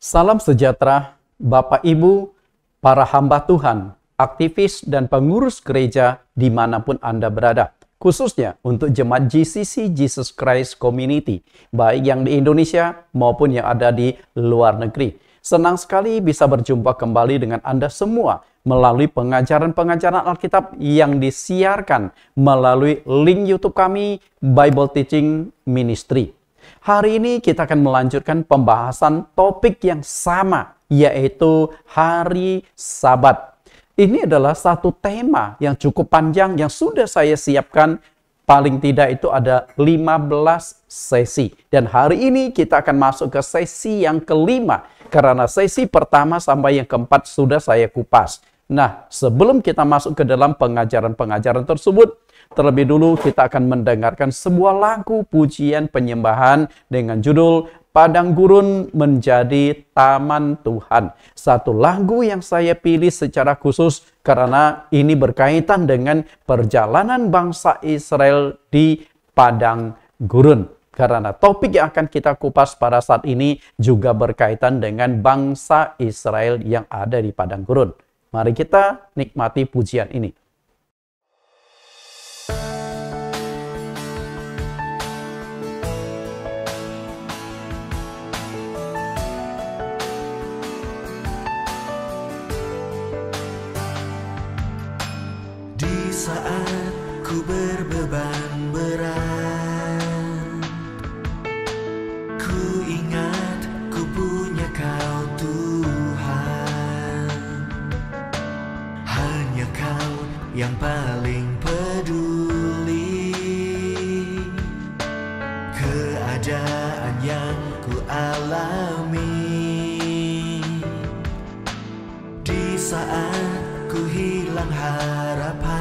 Salam sejahtera, Bapak Ibu, para hamba Tuhan, aktivis dan pengurus gereja dimanapun Anda berada. Khususnya untuk jemaat GCC Jesus Christ Community, baik yang di Indonesia maupun yang ada di luar negeri. Senang sekali bisa berjumpa kembali dengan Anda semua melalui pengajaran-pengajaran Alkitab yang disiarkan melalui link YouTube kami, Bible Teaching Ministry. Hari ini kita akan melanjutkan pembahasan topik yang sama, yaitu hari Sabat. Ini adalah satu tema yang cukup panjang yang sudah saya siapkan. Paling tidak itu ada 15 sesi. Dan hari ini kita akan masuk ke sesi yang kelima. Karena sesi pertama sampai yang keempat sudah saya kupas. Nah, sebelum kita masuk ke dalam pengajaran-pengajaran tersebut, terlebih dulu kita akan mendengarkan sebuah lagu pujian penyembahan dengan judul Padang Gurun Menjadi Taman Tuhan. Satu lagu yang saya pilih secara khusus karena ini berkaitan dengan perjalanan bangsa Israel di Padang Gurun. Karena topik yang akan kita kupas pada saat ini juga berkaitan dengan bangsa Israel yang ada di Padang Gurun. Mari kita nikmati pujian ini. Di saat ku berbeban berat, ku ingat ku punya Kau Tuhan. Hanya Kau yang paling peduli keadaan yang ku alami. Di saat ku hilang harapan,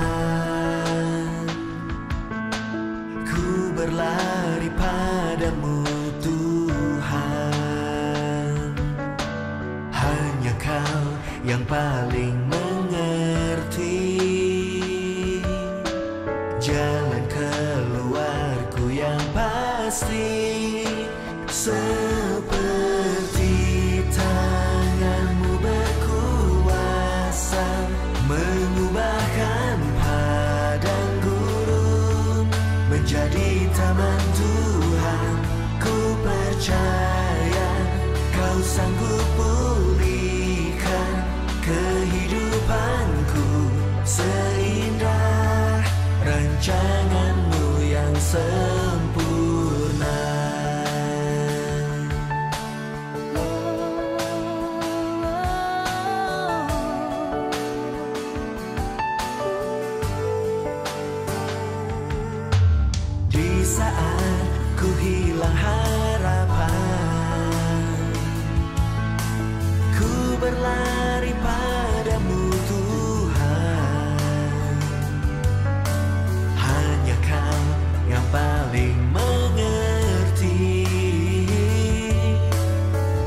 ku berlari padamu Tuhan. Hanya Kau yang paling mengerti jalan keluarku yang pasti. Seperti tangan-Mu berkuasa mengubahkan padang gurun menjadi taman Tuhan. Ku percaya Kau sanggup pulihkan kehidupanku seindah rancangan-Mu yang sempurna. Di saat ku hilang harapan, ku berlari padamu Tuhan. Hanya Kau yang paling mengerti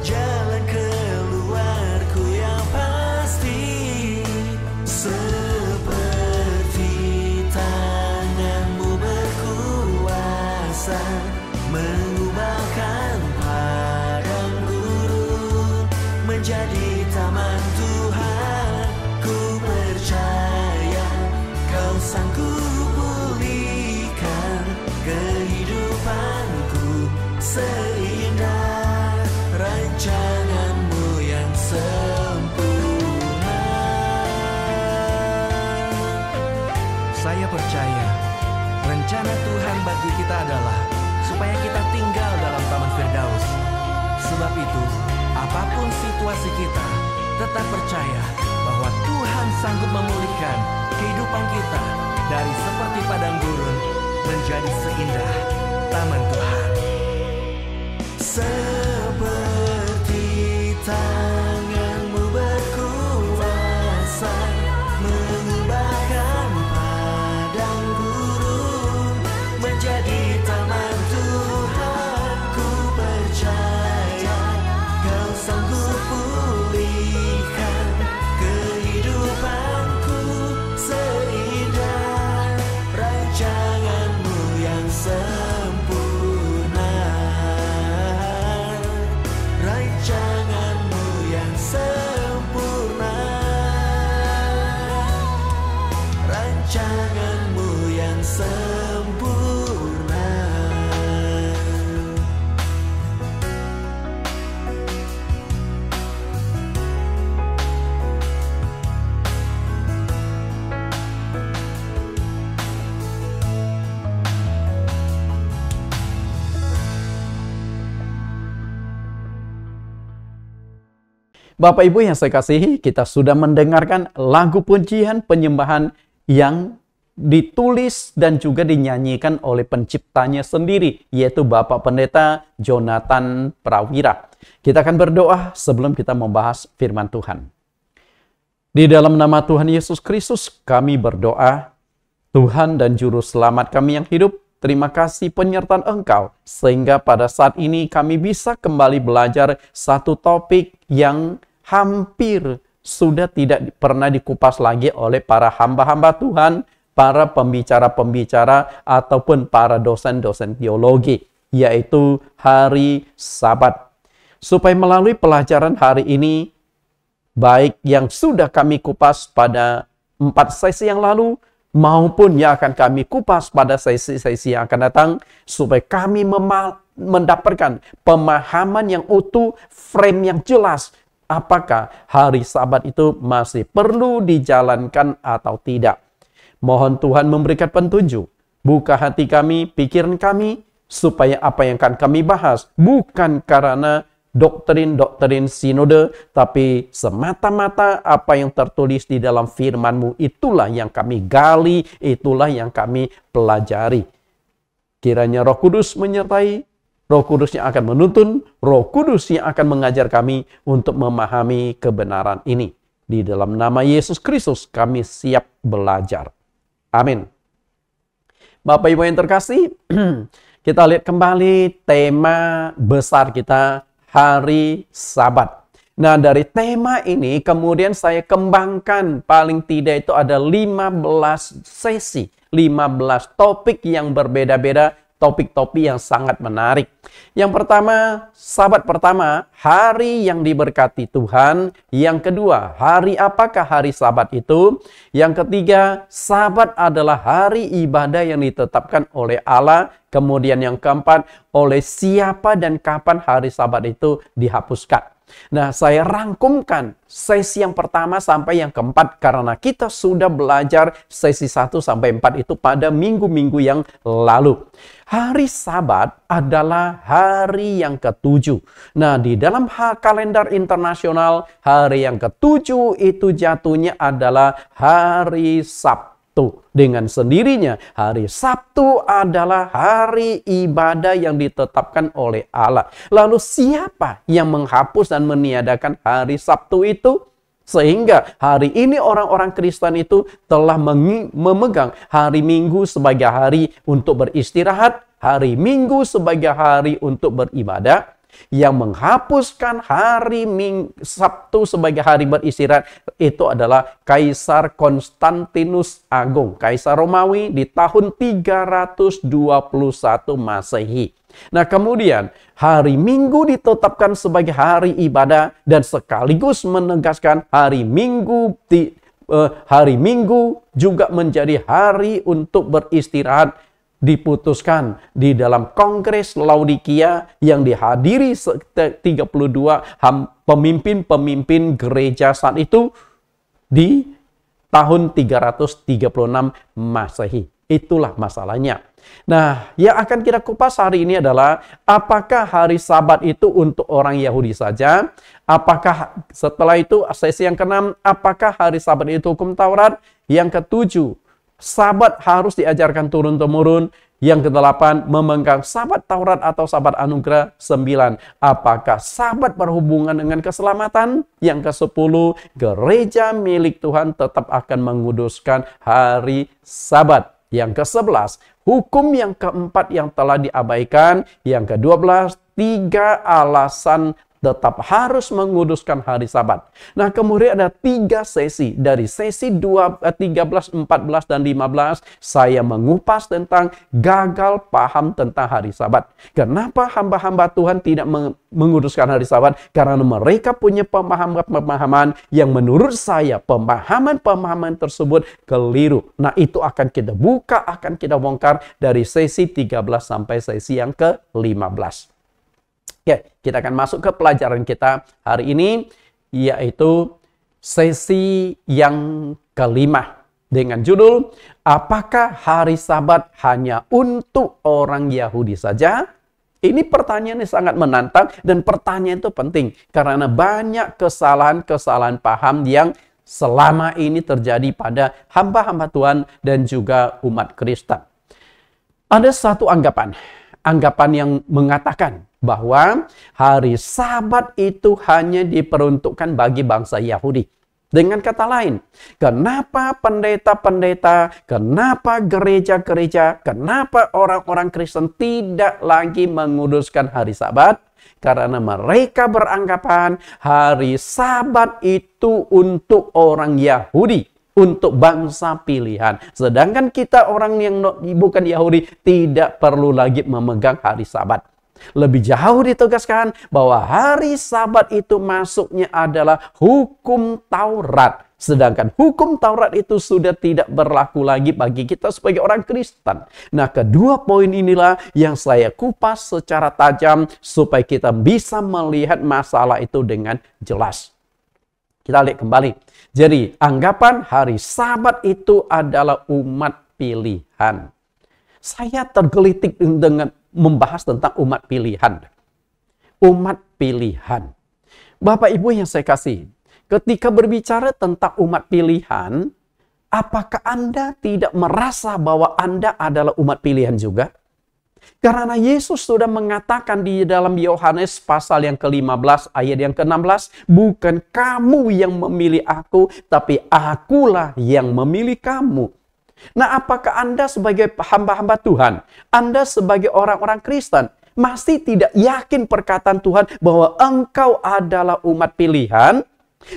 jalan keluarku yang pasti. Seperti tangan-Mu berkuasa mengubahkan padang gurun menjadi taman Tuhan. Ku percaya Kau sanggup pulihkan kehidupanku seindah rancangan-Mu yang sempurna. Saya percaya rencana Tuhan bagi kita adalah supaya kita tinggal dalam taman Firdaus. Sebab itu, apapun situasi kita, tetap percaya bahwa Tuhan sanggup memulihkan kehidupan kita dari seperti padang gurun menjadi seindah taman Tuhan. Seperti tangan-Mu berkuasa mengubahkan padang gurun menjadi taman Tuhan. Ku percaya Kau sanggup pulihkan kehidupanku seindah rancangan-Mu yang sempurna. Bapak Ibu yang saya kasihi, kita sudah mendengarkan lagu pujian penyembahan yang ditulis dan juga dinyanyikan oleh penciptanya sendiri, yaitu Bapak Pendeta Jonathan Prawira. Kita akan berdoa sebelum kita membahas firman Tuhan. Di dalam nama Tuhan Yesus Kristus, kami berdoa, Tuhan dan Juru Selamat kami yang hidup, terima kasih penyertaan Engkau, sehingga pada saat ini kami bisa kembali belajar satu topik yang hampir sudah tidak pernah dikupas lagi oleh para hamba-hamba Tuhan, para pembicara-pembicara, ataupun para dosen-dosen teologi, yaitu hari Sabat. Supaya melalui pelajaran hari ini, baik yang sudah kami kupas pada 4 sesi yang lalu, maupun yang akan kami kupas pada sesi-sesi yang akan datang, supaya kami mendapatkan pemahaman yang utuh, frame yang jelas, apakah hari Sabat itu masih perlu dijalankan atau tidak. Mohon Tuhan memberikan petunjuk, buka hati kami, pikiran kami, supaya apa yang akan kami bahas bukan karena doktrin-doktrin sinode, tapi semata-mata apa yang tertulis di dalam firman-Mu, itulah yang kami gali, itulah yang kami pelajari. Kiranya Roh Kudus menyertai, Roh Kudus yang akan menuntun, Roh Kudus yang akan mengajar kami untuk memahami kebenaran ini. Di dalam nama Yesus Kristus kami siap belajar. Amin. Bapak Ibu yang terkasih, kita lihat kembali tema besar kita, hari Sabat. Nah, dari tema ini kemudian saya kembangkan, paling tidak itu ada 15 sesi, 15 topik yang berbeda-beda, topik-topik yang sangat menarik. Yang pertama, Sabat pertama, hari yang diberkati Tuhan. Yang kedua, hari apakah hari Sabat itu? Yang ketiga, Sabat adalah hari ibadah yang ditetapkan oleh Allah. Kemudian yang keempat, oleh siapa dan kapan hari Sabat itu dihapuskan. Nah, saya rangkumkan sesi yang pertama sampai yang keempat karena kita sudah belajar sesi 1 sampai 4 itu pada minggu-minggu yang lalu. Hari Sabat adalah hari yang ke-7. Nah, di dalam kalender internasional, hari yang ke-7 itu jatuhnya adalah hari Sabtu. Dengan sendirinya, hari Sabtu adalah hari ibadah yang ditetapkan oleh Allah. Lalu siapa yang menghapus dan meniadakan hari Sabtu itu? Sehingga hari ini orang-orang Kristen itu telah memegang hari Minggu sebagai hari untuk beristirahat, hari Minggu sebagai hari untuk beribadah. Yang menghapuskan hari Sabtu sebagai hari beristirahat itu adalah Kaisar Konstantinus Agung, Kaisar Romawi di tahun 321 Masehi. Nah, kemudian hari Minggu ditetapkan sebagai hari ibadah dan sekaligus menegaskan hari Minggu juga menjadi hari untuk beristirahat, diputuskan di dalam Kongres Laodikia yang dihadiri 32 pemimpin-pemimpin gereja saat itu di tahun 336 Masehi. Itulah masalahnya. Nah, yang akan kita kupas hari ini adalah apakah hari Sabat itu untuk orang Yahudi saja? Apakah setelah itu sesi yang ke-6, apakah hari Sabat itu hukum Taurat? Yang ke-7, Sabat harus diajarkan turun-temurun. Yang ke-8, memegang Sabat Taurat atau Sabat Anugerah. 9, apakah Sabat berhubungan dengan keselamatan? Yang ke-10, gereja milik Tuhan tetap akan menguduskan hari Sabat. Yang ke-11, hukum yang keempat yang telah diabaikan. Yang ke-12, 3 alasan tetap harus menguduskan hari Sabat. Nah, kemudian ada 3 sesi. Dari sesi 13, 14, dan 15, saya mengupas tentang gagal paham tentang hari Sabat. Kenapa hamba-hamba Tuhan tidak menguduskan hari Sabat? Karena mereka punya pemahaman-pemahaman yang menurut saya, pemahaman-pemahaman tersebut keliru. Nah, itu akan kita buka, akan kita bongkar dari sesi 13 sampai sesi yang ke-15. Oke, kita akan masuk ke pelajaran kita hari ini, yaitu sesi yang ke-5 dengan judul, apakah hari Sabat hanya untuk orang Yahudi saja? Ini pertanyaan yang sangat menantang dan pertanyaan itu penting karena banyak kesalahan-kesalahan paham yang selama ini terjadi pada hamba-hamba Tuhan dan juga umat Kristen. Ada satu anggapan yang mengatakan bahwa hari Sabat itu hanya diperuntukkan bagi bangsa Yahudi. Dengan kata lain, kenapa pendeta-pendeta, kenapa gereja-gereja, kenapa orang-orang Kristen tidak lagi menguduskan hari Sabat? Karena mereka beranggapan hari Sabat itu untuk orang Yahudi, untuk bangsa pilihan. Sedangkan kita orang yang bukan Yahudi tidak perlu lagi memegang hari Sabat. Lebih jauh ditegaskan bahwa hari Sabat itu masuknya adalah hukum Taurat. Sedangkan hukum Taurat itu sudah tidak berlaku lagi bagi kita sebagai orang Kristen. Nah, kedua poin inilah yang saya kupas secara tajam supaya kita bisa melihat masalah itu dengan jelas. Kita lihat kembali. Jadi, anggapan hari Sabat itu adalah umat pilihan. Saya tergelitik dengan membahas tentang umat pilihan. Umat pilihan. Bapak Ibu yang saya kasih, ketika berbicara tentang umat pilihan, apakah Anda tidak merasa bahwa Anda adalah umat pilihan juga? Karena Yesus sudah mengatakan di dalam Yohanes pasal yang ke-15 ayat yang ke-16, bukan kamu yang memilih aku, tapi akulah yang memilih kamu. Nah, apakah Anda sebagai hamba-hamba Tuhan, Anda sebagai orang-orang Kristen, masih tidak yakin perkataan Tuhan bahwa engkau adalah umat pilihan?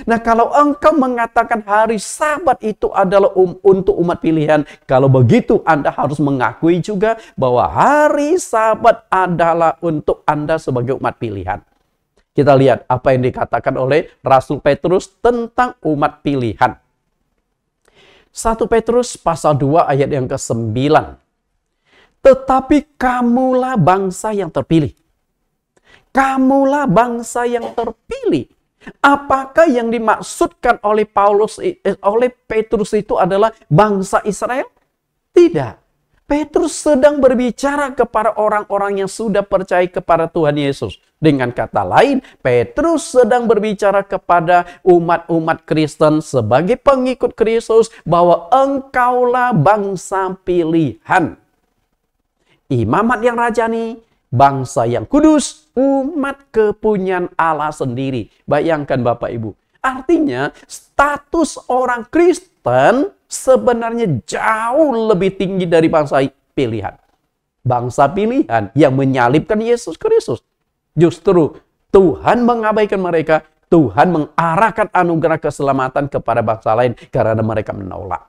Nah, kalau engkau mengatakan hari Sabat itu adalah untuk umat pilihan, kalau begitu Anda harus mengakui juga bahwa hari Sabat adalah untuk Anda sebagai umat pilihan. Kita lihat apa yang dikatakan oleh Rasul Petrus tentang umat pilihan. 1 Petrus pasal 2 ayat yang ke-9. Tetapi kamulah bangsa yang terpilih. Kamulah bangsa yang terpilih. Apakah yang dimaksudkan oleh Petrus itu adalah bangsa Israel? Tidak. Petrus sedang berbicara kepada orang-orang yang sudah percaya kepada Tuhan Yesus. Dengan kata lain, Petrus sedang berbicara kepada umat-umat Kristen sebagai pengikut Kristus bahwa engkaulah bangsa pilihan. Imamat yang rajani, bangsa yang kudus, umat kepunyaan Allah sendiri. Bayangkan Bapak Ibu. Artinya status orang Kristen sebenarnya jauh lebih tinggi dari bangsa pilihan. Bangsa pilihan yang menyalibkan Yesus Kristus. Justru Tuhan mengabaikan mereka. Tuhan mengarahkan anugerah keselamatan kepada bangsa lain karena mereka menolak.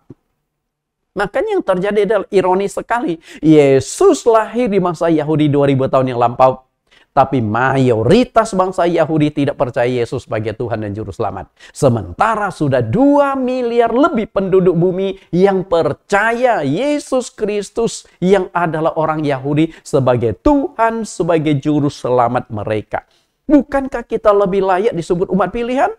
Makanya yang terjadi adalah ironis sekali. Yesus lahir di bangsa Yahudi 2000 tahun yang lampau. Tapi mayoritas bangsa Yahudi tidak percaya Yesus sebagai Tuhan dan Juru Selamat. Sementara sudah 2 miliar lebih penduduk bumi yang percaya Yesus Kristus yang adalah orang Yahudi sebagai Tuhan, sebagai Juru Selamat mereka. Bukankah kita lebih layak disebut umat pilihan?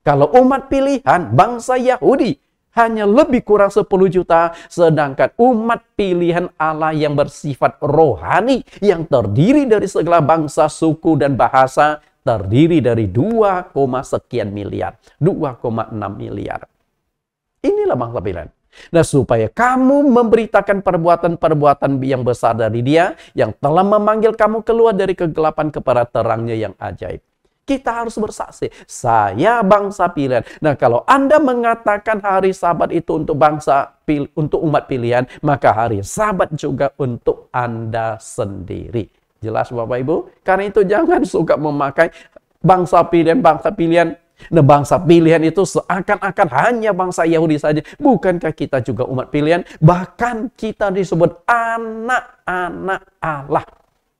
Kalau umat pilihan, bangsa Yahudi hanya lebih kurang 10 juta, sedangkan umat pilihan Allah yang bersifat rohani, yang terdiri dari segala bangsa, suku, dan bahasa, terdiri dari 2, sekian miliar, 2,6 miliar. Inilah bangsa pilihan. Nah, supaya kamu memberitakan perbuatan-perbuatan yang besar dari Dia, yang telah memanggil kamu keluar dari kegelapan kepada terangnya yang ajaib. Kita harus bersaksi, saya bangsa pilihan. Nah, kalau Anda mengatakan hari Sabat itu untuk untuk umat pilihan, maka hari Sabat juga untuk Anda sendiri. Jelas Bapak Ibu? Karena itu jangan suka memakai bangsa pilihan. Nah, bangsa pilihan itu seakan-akan hanya bangsa Yahudi saja. Bukankah kita juga umat pilihan? Bahkan kita disebut anak-anak Allah.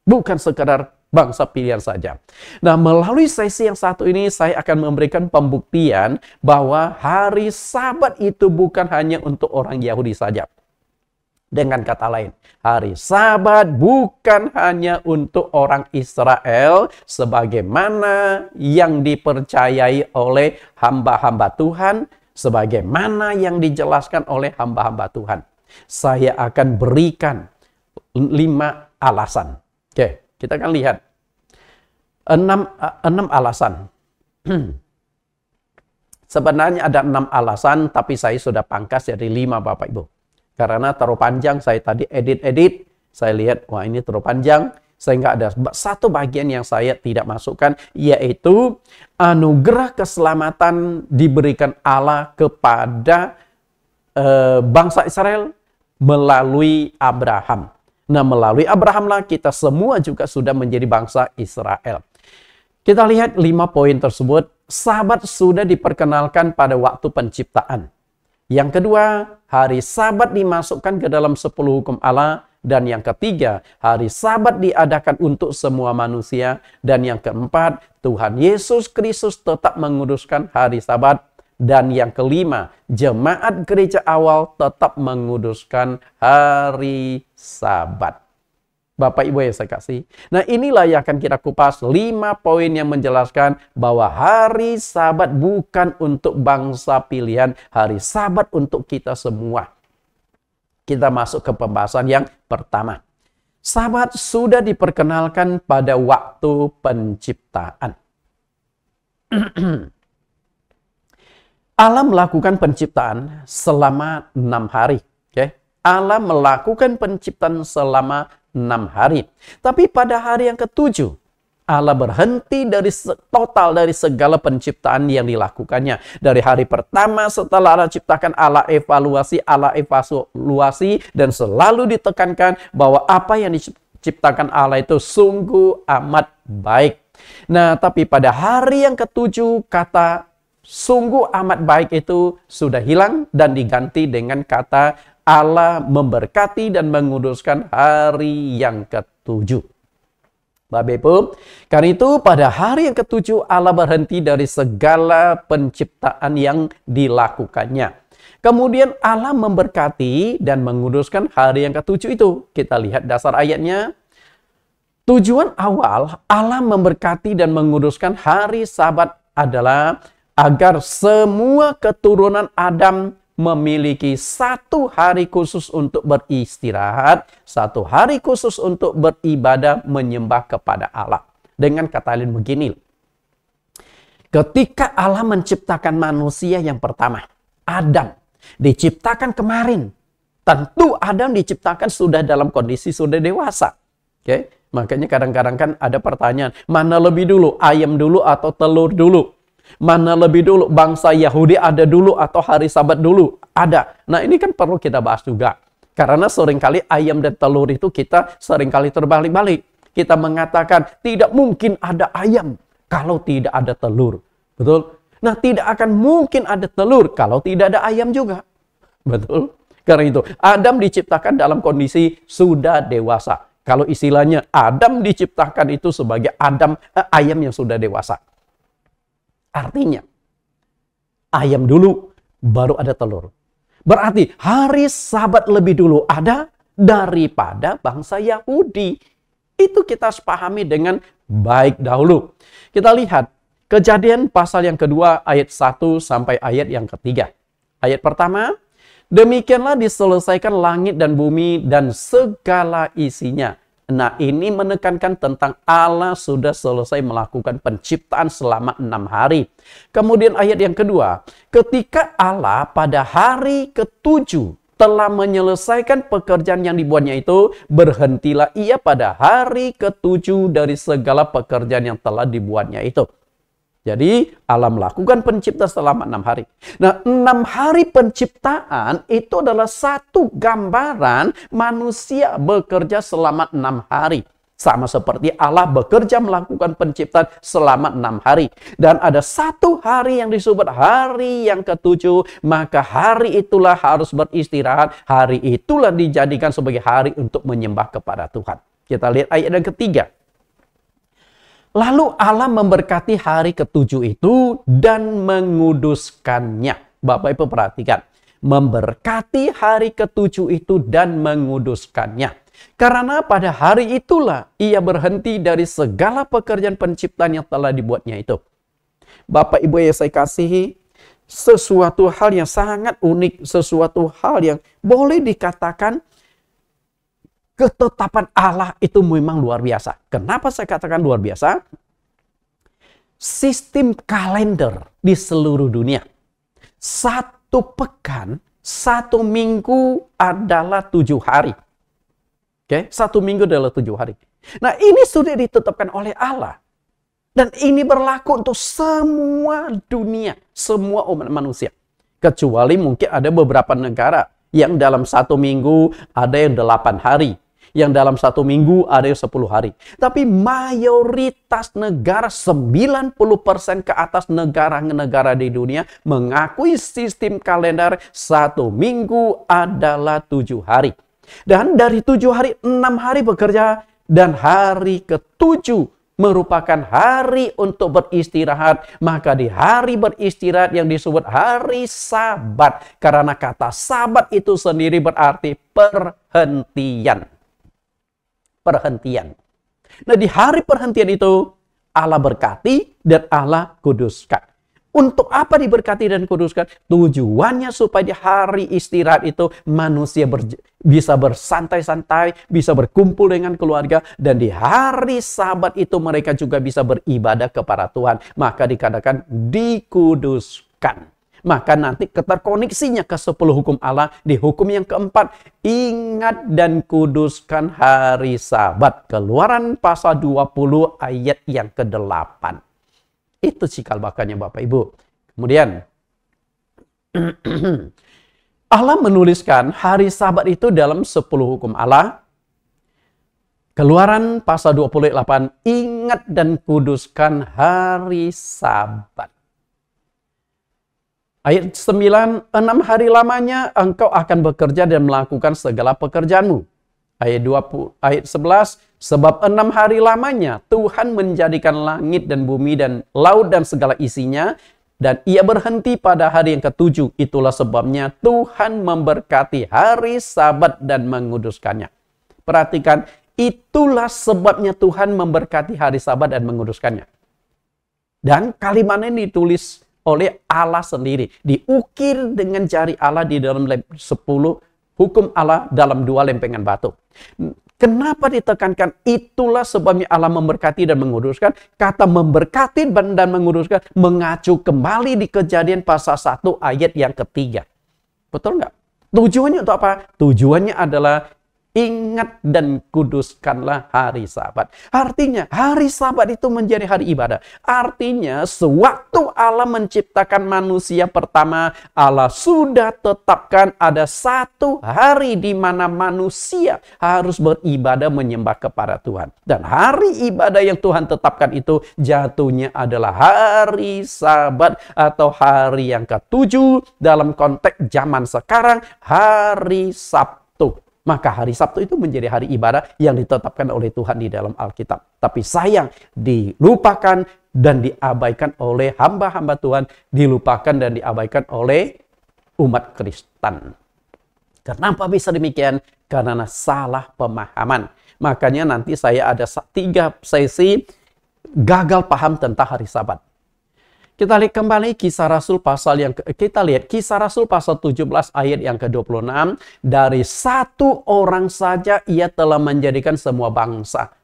Bukan sekadar bangsa pilihan saja. Nah, melalui sesi yang satu ini saya akan memberikan pembuktian bahwa hari Sabat itu bukan hanya untuk orang Yahudi saja. Dengan kata lain, hari Sabat bukan hanya untuk orang Israel sebagaimana yang dipercayai oleh hamba-hamba Tuhan, sebagaimana yang dijelaskan oleh hamba-hamba Tuhan. Saya akan berikan 5 alasan. Oke. Kita akan lihat 6 alasan. Sebenarnya ada 6 alasan, tapi saya sudah pangkas jadi 5 Bapak Ibu. Karena terlalu panjang, saya tadi edit, saya lihat, wah ini terlalu panjang, sehingga ada satu bagian yang saya tidak masukkan, yaitu anugerah keselamatan diberikan Allah kepada bangsa Israel melalui Abraham. Nah, melalui Abraham lah kita semua juga sudah menjadi bangsa Israel. Kita lihat 5 poin tersebut. Sabat sudah diperkenalkan pada waktu penciptaan. Yang kedua, hari Sabat dimasukkan ke dalam 10 hukum Allah. Dan yang ketiga, hari Sabat diadakan untuk semua manusia. Dan yang keempat, Tuhan Yesus Kristus tetap menguduskan hari Sabat. Dan yang kelima, jemaat gereja awal tetap menguduskan hari Sabat. Bapak Ibu yang saya kasih. Nah, inilah yang akan kita kupas 5 poin yang menjelaskan bahwa hari Sabat bukan untuk bangsa pilihan, hari Sabat untuk kita semua. Kita masuk ke pembahasan yang pertama. Sabat sudah diperkenalkan pada waktu penciptaan. Allah melakukan penciptaan selama 6 hari. Allah melakukan penciptaan selama 6 hari. Tapi pada hari yang ke-7, Allah berhenti total dari segala penciptaan yang dilakukannya. Dari hari pertama setelah Allah ciptakan, Allah evaluasi, dan selalu ditekankan bahwa apa yang diciptakan Allah itu sungguh amat baik. Nah, tapi pada hari yang ke-7, kata sungguh amat baik itu sudah hilang dan diganti dengan kata Allah memberkati dan menguduskan hari yang ke-7. Bapak Ibu, karena itu pada hari yang ke-7 Allah berhenti dari segala penciptaan yang dilakukannya. Kemudian Allah memberkati dan menguduskan hari yang ke-7 itu. Kita lihat dasar ayatnya. Tujuan awal Allah memberkati dan menguduskan hari Sabat adalah agar semua keturunan Adam memiliki satu hari khusus untuk beristirahat, satu hari khusus untuk beribadah menyembah kepada Allah. Dengan kata lain begini, ketika Allah menciptakan manusia yang pertama, Adam, diciptakan kemarin. Tentu Adam diciptakan sudah dalam kondisi sudah dewasa. Makanya kadang-kadang kan ada pertanyaan, mana lebih dulu, ayam dulu atau telur dulu? Mana lebih dulu, bangsa Yahudi ada dulu atau hari Sabat dulu? Ada. Nah, ini kan perlu kita bahas juga. Karena seringkali ayam dan telur itu kita seringkali terbalik-balik. Kita mengatakan tidak mungkin ada ayam kalau tidak ada telur. Betul? Nah, tidak akan mungkin ada telur kalau tidak ada ayam juga. Betul? Karena itu, Adam diciptakan dalam kondisi sudah dewasa. Kalau istilahnya Adam diciptakan itu sebagai ayam yang sudah dewasa. Artinya, ayam dulu, baru ada telur. Berarti hari Sabat lebih dulu ada daripada bangsa Yahudi. Itu kita harus pahami dengan baik dahulu. Kita lihat Kejadian pasal yang kedua ayat 1 sampai ayat yang ketiga. Ayat pertama, demikianlah diselesaikan langit dan bumi dan segala isinya. Nah, ini menekankan tentang Allah sudah selesai melakukan penciptaan selama 6 hari. Kemudian ayat yang kedua, ketika Allah pada hari ke-7 telah menyelesaikan pekerjaan yang dibuatnya itu, berhentilah ia pada hari ke-7 dari segala pekerjaan yang telah dibuatnya itu. Jadi Allah melakukan penciptaan selama 6 hari. Nah, 6 hari penciptaan itu adalah satu gambaran manusia bekerja selama 6 hari. Sama seperti Allah bekerja melakukan penciptaan selama 6 hari. Dan ada satu hari yang disebut hari yang ke-7. Maka hari itulah harus beristirahat. Hari itulah dijadikan sebagai hari untuk menyembah kepada Tuhan. Kita lihat ayat yang ketiga. Lalu Allah memberkati hari ke-7 itu dan menguduskannya. Bapak Ibu perhatikan. Memberkati hari ke-7 itu dan menguduskannya. Karena pada hari itulah ia berhenti dari segala pekerjaan penciptaan yang telah dibuatnya itu. Bapak Ibu yang saya kasihi, sesuatu hal yang sangat unik, sesuatu hal yang boleh dikatakan ketetapan Allah itu memang luar biasa. Kenapa saya katakan luar biasa? Sistem kalender di seluruh dunia. Satu pekan, satu minggu adalah 7 hari. Oke, satu minggu adalah 7 hari. Nah, ini sudah ditetapkan oleh Allah. Dan ini berlaku untuk semua dunia, semua umat manusia. Kecuali mungkin ada beberapa negara yang dalam satu minggu ada yang 8 hari. Yang dalam satu minggu ada yang 10 hari. Tapi mayoritas negara, 90% ke atas negara-negara di dunia mengakui sistem kalender satu minggu adalah 7 hari. Dan dari 7 hari, 6 hari bekerja. Dan hari ke-7 merupakan hari untuk beristirahat. Maka di hari beristirahat yang disebut hari Sabat. Karena kata Sabat itu sendiri berarti perhentian. Perhentian. Nah, di hari perhentian itu Allah berkati dan Allah kuduskan. Untuk apa diberkati dan kuduskan? Tujuannya supaya di hari istirahat itu manusia bisa bersantai-santai, bisa berkumpul dengan keluarga, dan di hari Sabat itu mereka juga bisa beribadah kepada Tuhan. Maka dikatakan dikuduskan. Maka nanti keterkoneksinya ke 10 hukum Allah. Di hukum yang keempat, ingat dan kuduskan hari Sabat. Keluaran pasal 20 ayat yang ke-8. Itu cikal bakalnya Bapak Ibu. Kemudian, Allah menuliskan hari Sabat itu dalam 10 hukum Allah. Keluaran pasal 28, ingat dan kuduskan hari Sabat. Ayat 9, 6 hari lamanya engkau akan bekerja dan melakukan segala pekerjaanmu. Ayat 11, sebab 6 hari lamanya Tuhan menjadikan langit dan bumi dan laut dan segala isinya, dan ia berhenti pada hari yang ke-7. Itulah sebabnya Tuhan memberkati hari Sabat dan menguduskannya. Perhatikan, itulah sebabnya Tuhan memberkati hari Sabat dan menguduskannya. Dan kalimat ini ditulis oleh Allah sendiri. Diukir dengan jari Allah di dalam 10 hukum Allah dalam 2 lempengan batu. Kenapa ditekankan itulah sebabnya Allah memberkati dan menguduskan? Kata memberkati dan menguduskan mengacu kembali di Kejadian pasal 1 ayat yang ke-3. Betul nggak? Tujuannya untuk apa? Tujuannya adalah ingat dan kuduskanlah hari Sabat. Artinya, hari Sabat itu menjadi hari ibadah. Artinya, sewaktu Allah menciptakan manusia pertama, Allah sudah tetapkan ada satu hari di mana manusia harus beribadah menyembah kepada Tuhan. Dan hari ibadah yang Tuhan tetapkan itu jatuhnya adalah hari Sabat atau hari yang ke-7 dalam konteks zaman sekarang, hari Sabtu. Maka hari Sabtu itu menjadi hari ibadah yang ditetapkan oleh Tuhan di dalam Alkitab. Tapi sayang, dilupakan dan diabaikan oleh hamba-hamba Tuhan. Dilupakan dan diabaikan oleh umat Kristen. Kenapa bisa demikian? Karena salah pemahaman. Makanya nanti saya ada 3 sesi gagal paham tentang hari Sabat. Kita lihat kembali Kisah Rasul pasal 17 ayat yang ke-26. Dari satu orang saja ia telah menjadikan semua bangsa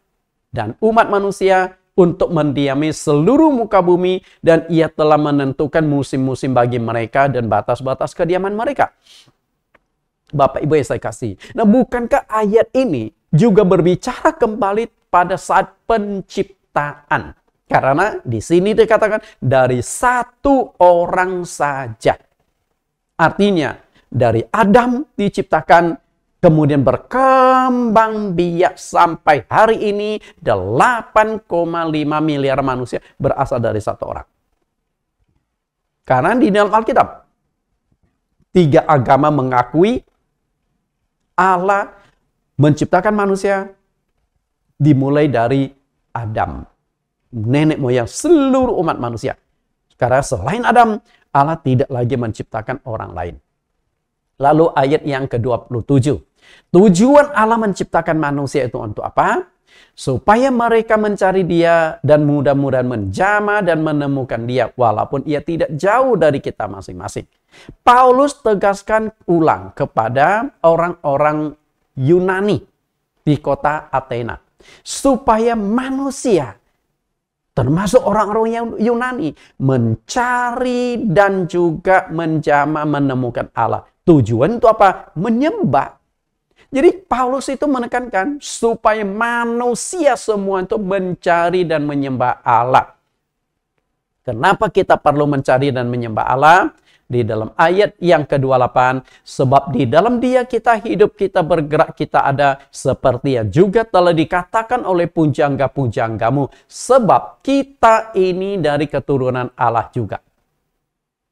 dan umat manusia untuk mendiami seluruh muka bumi, dan ia telah menentukan musim-musim bagi mereka dan batas-batas kediaman mereka. Bapak Ibu yang saya kasih. Nah, bukankah ayat ini juga berbicara kembali pada saat penciptaan? Karena di sini dikatakan dari satu orang saja. Artinya dari Adam diciptakan, kemudian berkembang biak sampai hari ini 8,5 miliar manusia berasal dari satu orang. Karena di dalam Alkitab 3 agama mengakui Allah menciptakan manusia dimulai dari Adam, nenek moyang seluruh umat manusia. Karena selain Adam, Allah tidak lagi menciptakan orang lain. Lalu ayat yang ke-27. Tujuan Allah menciptakan manusia itu untuk apa? Supaya mereka mencari Dia dan mudah-mudahan menjamah dan menemukan Dia walaupun Ia tidak jauh dari kita masing-masing. Paulus tegaskan ulang kepada orang-orang Yunani di kota Athena. Supaya manusia, termasuk orang-orang Yunani, mencari dan juga menjamah menemukan Allah. Tujuan itu apa? Menyembah. Jadi Paulus itu menekankan supaya manusia semua itu mencari dan menyembah Allah. Kenapa kita perlu mencari dan menyembah Allah? Di dalam ayat yang ke-28, sebab di dalam Dia kita hidup, kita bergerak, kita ada, seperti yang juga telah dikatakan oleh pujangga-pujanggamu, sebab kita ini dari keturunan Allah juga.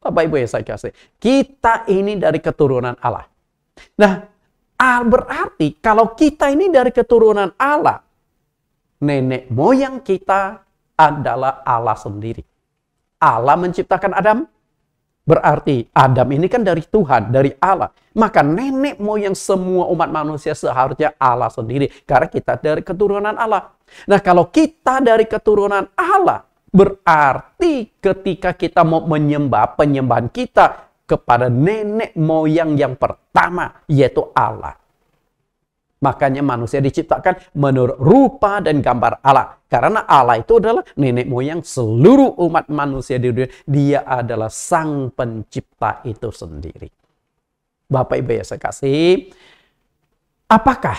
Bapak Ibu yang saya kasih, kita ini dari keturunan Allah. Nah, berarti kalau kita ini dari keturunan Allah, nenek moyang kita adalah Allah sendiri. Allah menciptakan Adam. Berarti Adam ini kan dari Tuhan, dari Allah. Maka nenek moyang semua umat manusia seharusnya Allah sendiri. Karena kita dari keturunan Allah. Nah, kalau kita dari keturunan Allah, berarti ketika kita mau menyembah, penyembahan kita kepada nenek moyang yang pertama, yaitu Allah. Makanya manusia diciptakan menurut rupa dan gambar Allah. Karena Allah itu adalah nenek moyang seluruh umat manusia di dunia. Dia adalah sang pencipta itu sendiri. Bapak Ibu yang saya kasih, apakah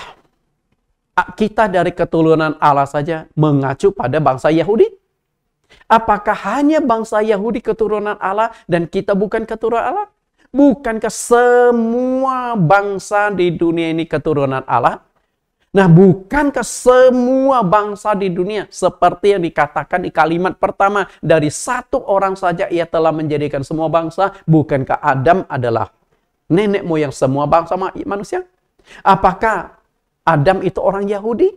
kita dari keturunan Allah saja mengacu pada bangsa Yahudi? Apakah hanya bangsa Yahudi keturunan Allah dan kita bukan keturunan Allah? Bukankah semua bangsa di dunia ini keturunan Allah? Nah, bukankah semua bangsa di dunia seperti yang dikatakan di kalimat pertama, dari satu orang saja ia telah menjadikan semua bangsa? Bukankah Adam adalah nenek moyang semua bangsa manusia? Apakah Adam itu orang Yahudi?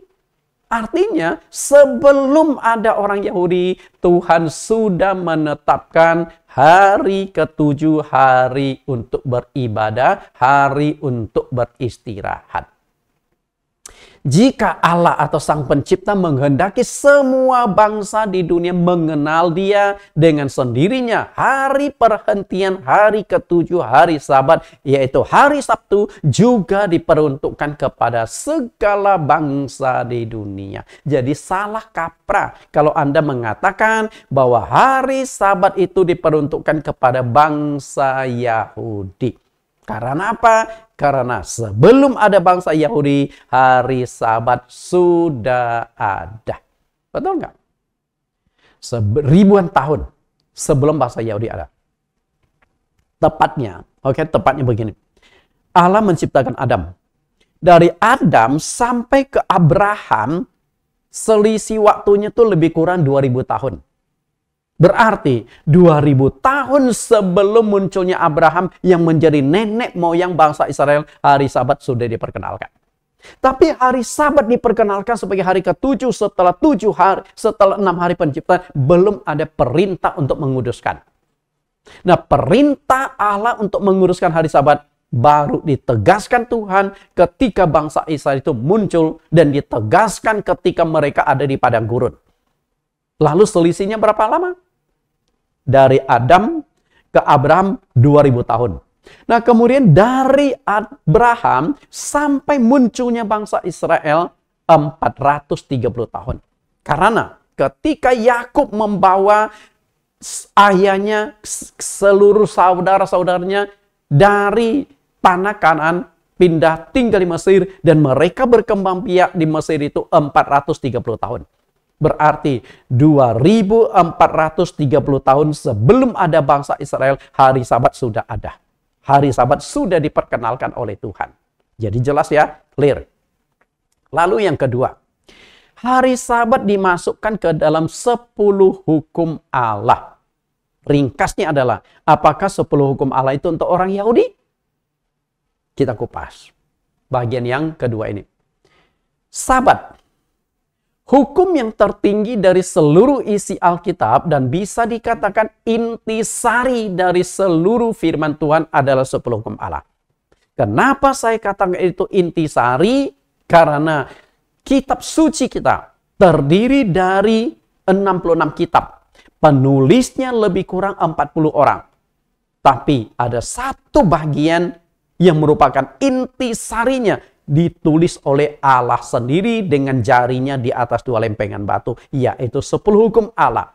Artinya, sebelum ada orang Yahudi, Tuhan sudah menetapkan hari ke-7, hari untuk beribadah, hari untuk beristirahat. Jika Allah atau Sang Pencipta menghendaki semua bangsa di dunia mengenal Dia dengan sendirinya, hari perhentian, hari ke-7, hari Sabat, yaitu hari Sabtu, juga diperuntukkan kepada segala bangsa di dunia. Jadi salah kaprah kalau Anda mengatakan bahwa hari Sabat itu diperuntukkan kepada bangsa Yahudi. Karena apa? Karena sebelum ada bangsa Yahudi, hari Sabat sudah ada. Betul nggak? Ribuan tahun sebelum bangsa Yahudi ada. Tepatnya begini. Allah menciptakan Adam. Dari Adam sampai ke Abraham, selisih waktunya tuh lebih kurang 2000 tahun. Berarti 2000 tahun sebelum munculnya Abraham yang menjadi nenek moyang bangsa Israel, hari Sabat sudah diperkenalkan. Tapi hari Sabat diperkenalkan sebagai hari ke-7 setelah 7 hari, setelah 6 hari penciptaan, belum ada perintah untuk menguduskan. Nah, perintah Allah untuk menguruskan hari Sabat baru ditegaskan Tuhan ketika bangsa Israel itu muncul dan ditegaskan ketika mereka ada di padang gurun. Lalu selisihnya berapa lama? Dari Adam ke Abraham 2000 tahun. Nah, kemudian dari Abraham sampai munculnya bangsa Israel 430 tahun. Karena ketika Yakub membawa ayahnya, seluruh saudara-saudaranya dari tanah Kanaan pindah tinggal di Mesir dan mereka berkembang biak di Mesir itu 430 tahun. Berarti 2430 tahun sebelum ada bangsa Israel, hari Sabat sudah ada. Hari Sabat sudah diperkenalkan oleh Tuhan. Jadi jelas ya, clear. Lalu yang kedua, hari Sabat dimasukkan ke dalam 10 hukum Allah. Ringkasnya adalah, apakah 10 hukum Allah itu untuk orang Yahudi? Kita kupas bagian yang kedua ini. Sabat, hukum yang tertinggi dari seluruh isi Alkitab dan bisa dikatakan intisari dari seluruh firman Tuhan adalah 10 hukum Allah. Kenapa saya katakan itu intisari? Karena kitab suci kita terdiri dari 66 kitab. Penulisnya lebih kurang 40 orang. Tapi ada satu bagian yang merupakan intisarinya, ditulis oleh Allah sendiri dengan jarinya di atas dua lempengan batu, yaitu 10 hukum Allah.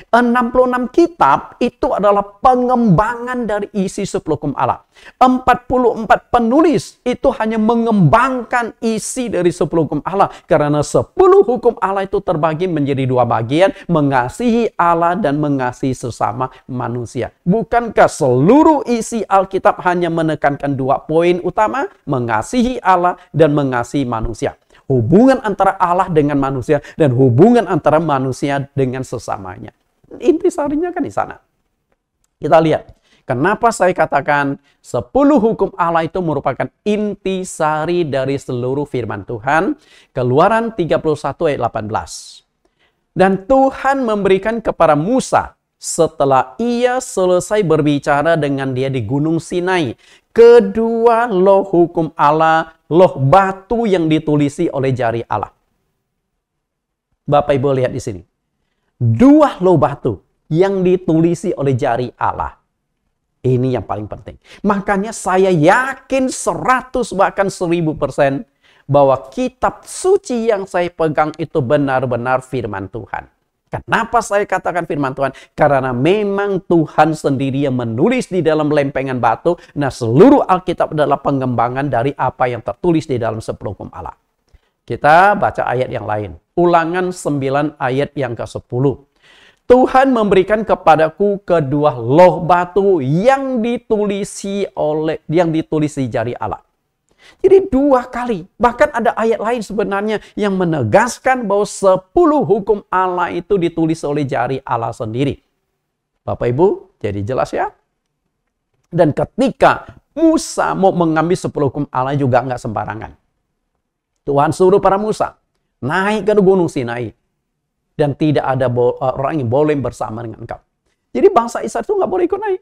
66 kitab itu adalah pengembangan dari isi 10 hukum Allah. 44 penulis itu hanya mengembangkan isi dari 10 hukum Allah. Karena 10 hukum Allah itu terbagi menjadi 2 bagian, mengasihi Allah dan mengasihi sesama manusia. Bukankah seluruh isi Alkitab hanya menekankan 2 poin utama, mengasihi Allah dan mengasihi manusia? Hubungan antara Allah dengan manusia dan hubungan antara manusia dengan sesamanya. Intisarinya kan di sana. Kita lihat. Kenapa saya katakan 10 hukum Allah itu merupakan intisari dari seluruh firman Tuhan. Keluaran 31 ayat 18. Dan Tuhan memberikan kepada Musa setelah ia selesai berbicara dengan dia di Gunung Sinai, kedua loh hukum Allah, loh batu yang ditulisi oleh jari Allah. Bapak Ibu lihat di sini. 2 loh batu yang ditulisi oleh jari Allah. Ini yang paling penting. Makanya saya yakin 100 bahkan 1000% bahwa kitab suci yang saya pegang itu benar-benar firman Tuhan. Kenapa saya katakan firman Tuhan? Karena memang Tuhan sendiri yang menulis di dalam lempengan batu. Nah, seluruh Alkitab adalah pengembangan dari apa yang tertulis di dalam 10 hukum Allah. Kita baca ayat yang lain. Ulangan 9 ayat yang ke-10. Tuhan memberikan kepadaku kedua loh batu yang ditulisi jari Allah. Jadi 2 kali. Bahkan ada ayat lain sebenarnya yang menegaskan bahwa 10 hukum Allah itu ditulis oleh jari Allah sendiri. Bapak Ibu, jadi jelas ya? Dan ketika Musa mau mengambil 10 hukum Allah juga nggak sembarangan. Tuhan suruh para Musa naik ke Gunung Sinai. Dan tidak ada orang yang boleh bersama dengan engkau. Jadi bangsa Israel itu nggak boleh ikut naik.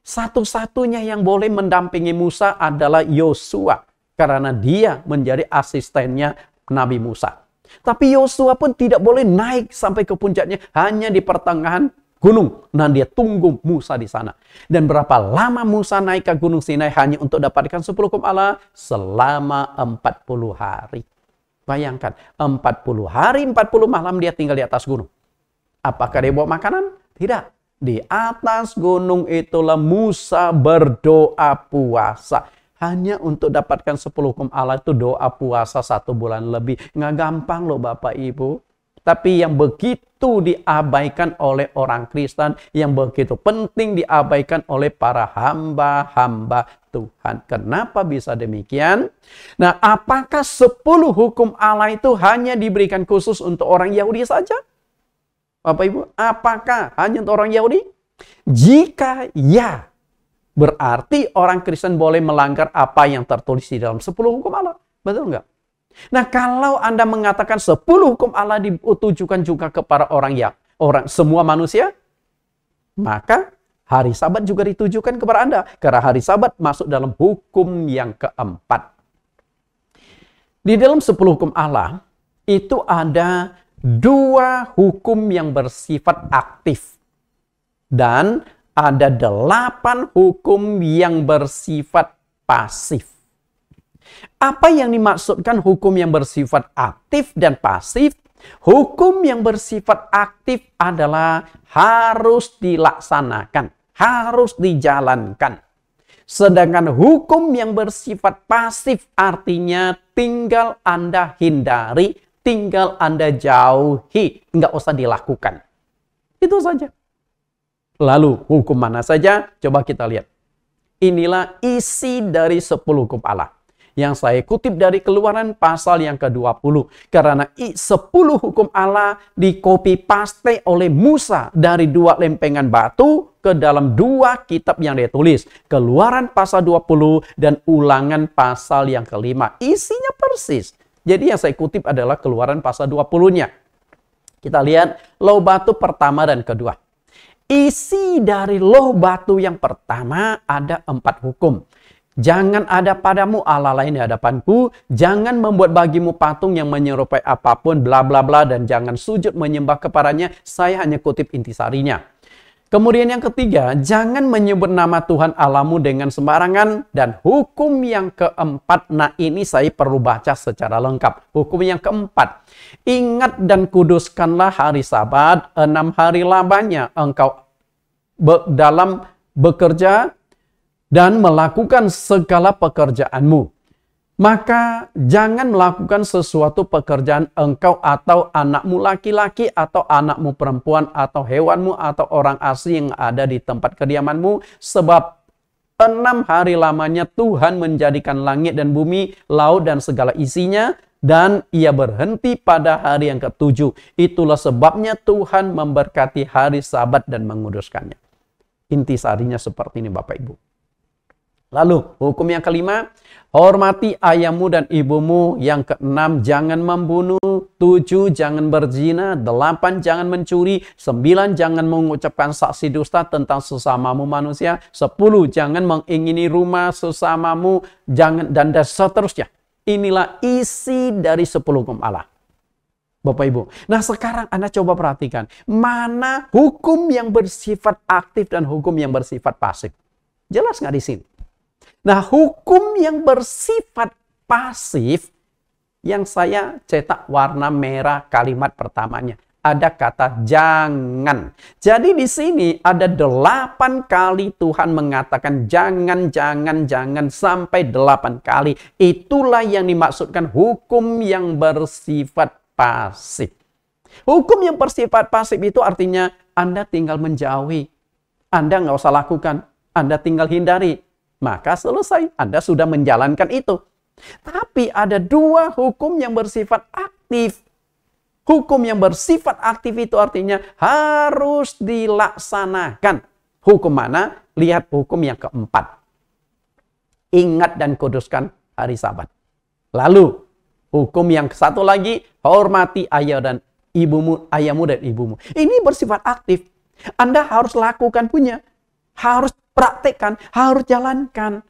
Satu-satunya yang boleh mendampingi Musa adalah Yosua. Karena dia menjadi asistennya Nabi Musa. Tapi Yosua pun tidak boleh naik sampai ke puncaknya. Hanya di pertengahan gunung. Nah, dia tunggu Musa di sana. Dan berapa lama Musa naik ke Gunung Sinai hanya untuk dapatkan 10 hukum Allah? Selama 40 hari. Bayangkan, 40 hari, 40 malam dia tinggal di atas gunung. Apakah dia bawa makanan? Tidak. Di atas gunung itulah Musa berdoa puasa. Hanya untuk dapatkan 10 hukum Allah itu doa puasa 1 bulan lebih. Nggak gampang loh Bapak Ibu. Tapi yang begitu diabaikan oleh orang Kristen, yang begitu penting diabaikan oleh para hamba-hamba Tuhan. Kenapa bisa demikian? Nah, apakah 10 hukum Allah itu hanya diberikan khusus untuk orang Yahudi saja? Bapak Ibu, apakah hanya untuk orang Yahudi? Jika ya, berarti orang Kristen boleh melanggar apa yang tertulis di dalam 10 hukum Allah. Betul nggak? Nah, kalau Anda mengatakan 10 hukum Allah ditujukan juga kepada semua manusia, maka hari Sabat juga ditujukan kepada Anda. Karena hari Sabat masuk dalam hukum yang keempat. Di dalam 10 hukum Allah, itu ada 2 hukum yang bersifat aktif. Dan ada 8 hukum yang bersifat pasif. Apa yang dimaksudkan hukum yang bersifat aktif dan pasif? Hukum yang bersifat aktif adalah harus dilaksanakan, harus dijalankan. Sedangkan hukum yang bersifat pasif artinya tinggal Anda hindari, tinggal Anda jauhi, nggak usah dilakukan. Itu saja. Lalu hukum mana saja? Coba kita lihat. Inilah isi dari 10 hukum Allah. Yang saya kutip dari Keluaran pasal yang ke-20. Karena 10 hukum Allah di-copy paste oleh Musa dari 2 lempengan batu ke dalam 2 kitab yang dia tulis. Keluaran pasal 20 dan Ulangan pasal yang ke-5. Isinya persis. Jadi yang saya kutip adalah Keluaran pasal 20-nya. Kita lihat loh batu pertama dan kedua. Isi dari loh batu yang pertama ada 4 hukum. Jangan ada padamu Allah lain di hadapanku. Jangan membuat bagimu patung yang menyerupai apapun, bla bla bla. Dan jangan sujud menyembah kepadanya. Saya hanya kutip intisarinya. Kemudian yang ketiga, jangan menyebut nama Tuhan Allahmu dengan sembarangan. Dan hukum yang keempat, nah ini saya perlu baca secara lengkap. Hukum yang keempat, ingat dan kuduskanlah hari Sabat, 6 hari lamanya engkau dalam bekerja dan melakukan segala pekerjaanmu. Maka jangan melakukan sesuatu pekerjaan engkau atau anakmu laki-laki atau anakmu perempuan atau hewanmu atau orang asing yang ada di tempat kediamanmu. Sebab 6 hari lamanya Tuhan menjadikan langit dan bumi, laut dan segala isinya. Dan ia berhenti pada hari yang ke-7. Itulah sebabnya Tuhan memberkati hari Sabat dan menguduskannya. Intisarinya seperti ini Bapak Ibu. Lalu hukum yang kelima, hormati ayahmu dan ibumu. Yang keenam, jangan membunuh. 7, jangan berzina. 8, jangan mencuri. 9, jangan mengucapkan saksi dusta tentang sesamamu manusia. 10, jangan mengingini rumah sesamamu. Jangan, dan seterusnya. Inilah isi dari 10 hukum Allah. Bapak Ibu. Nah sekarang Anda coba perhatikan. Mana hukum yang bersifat aktif dan hukum yang bersifat pasif? Jelas nggak di sini? Nah, hukum yang bersifat pasif yang saya cetak warna merah kalimat pertamanya. Ada kata jangan. Jadi di sini ada 8 kali Tuhan mengatakan jangan, jangan, jangan sampai 8 kali. Itulah yang dimaksudkan hukum yang bersifat pasif. Hukum yang bersifat pasif itu artinya Anda tinggal menjauhi. Anda nggak usah lakukan. Anda tinggal hindari. Maka selesai, Anda sudah menjalankan itu. Tapi ada 2 hukum yang bersifat aktif. Hukum yang bersifat aktif itu artinya harus dilaksanakan. Hukum mana? Lihat hukum yang keempat. Ingat dan kuduskan hari Sabat. Lalu, hukum yang satu lagi, hormati ayah dan ibumu, ayahmu dan ibumu. Ini bersifat aktif. Anda harus lakukan punya. Harus praktekkan, harus jalankan.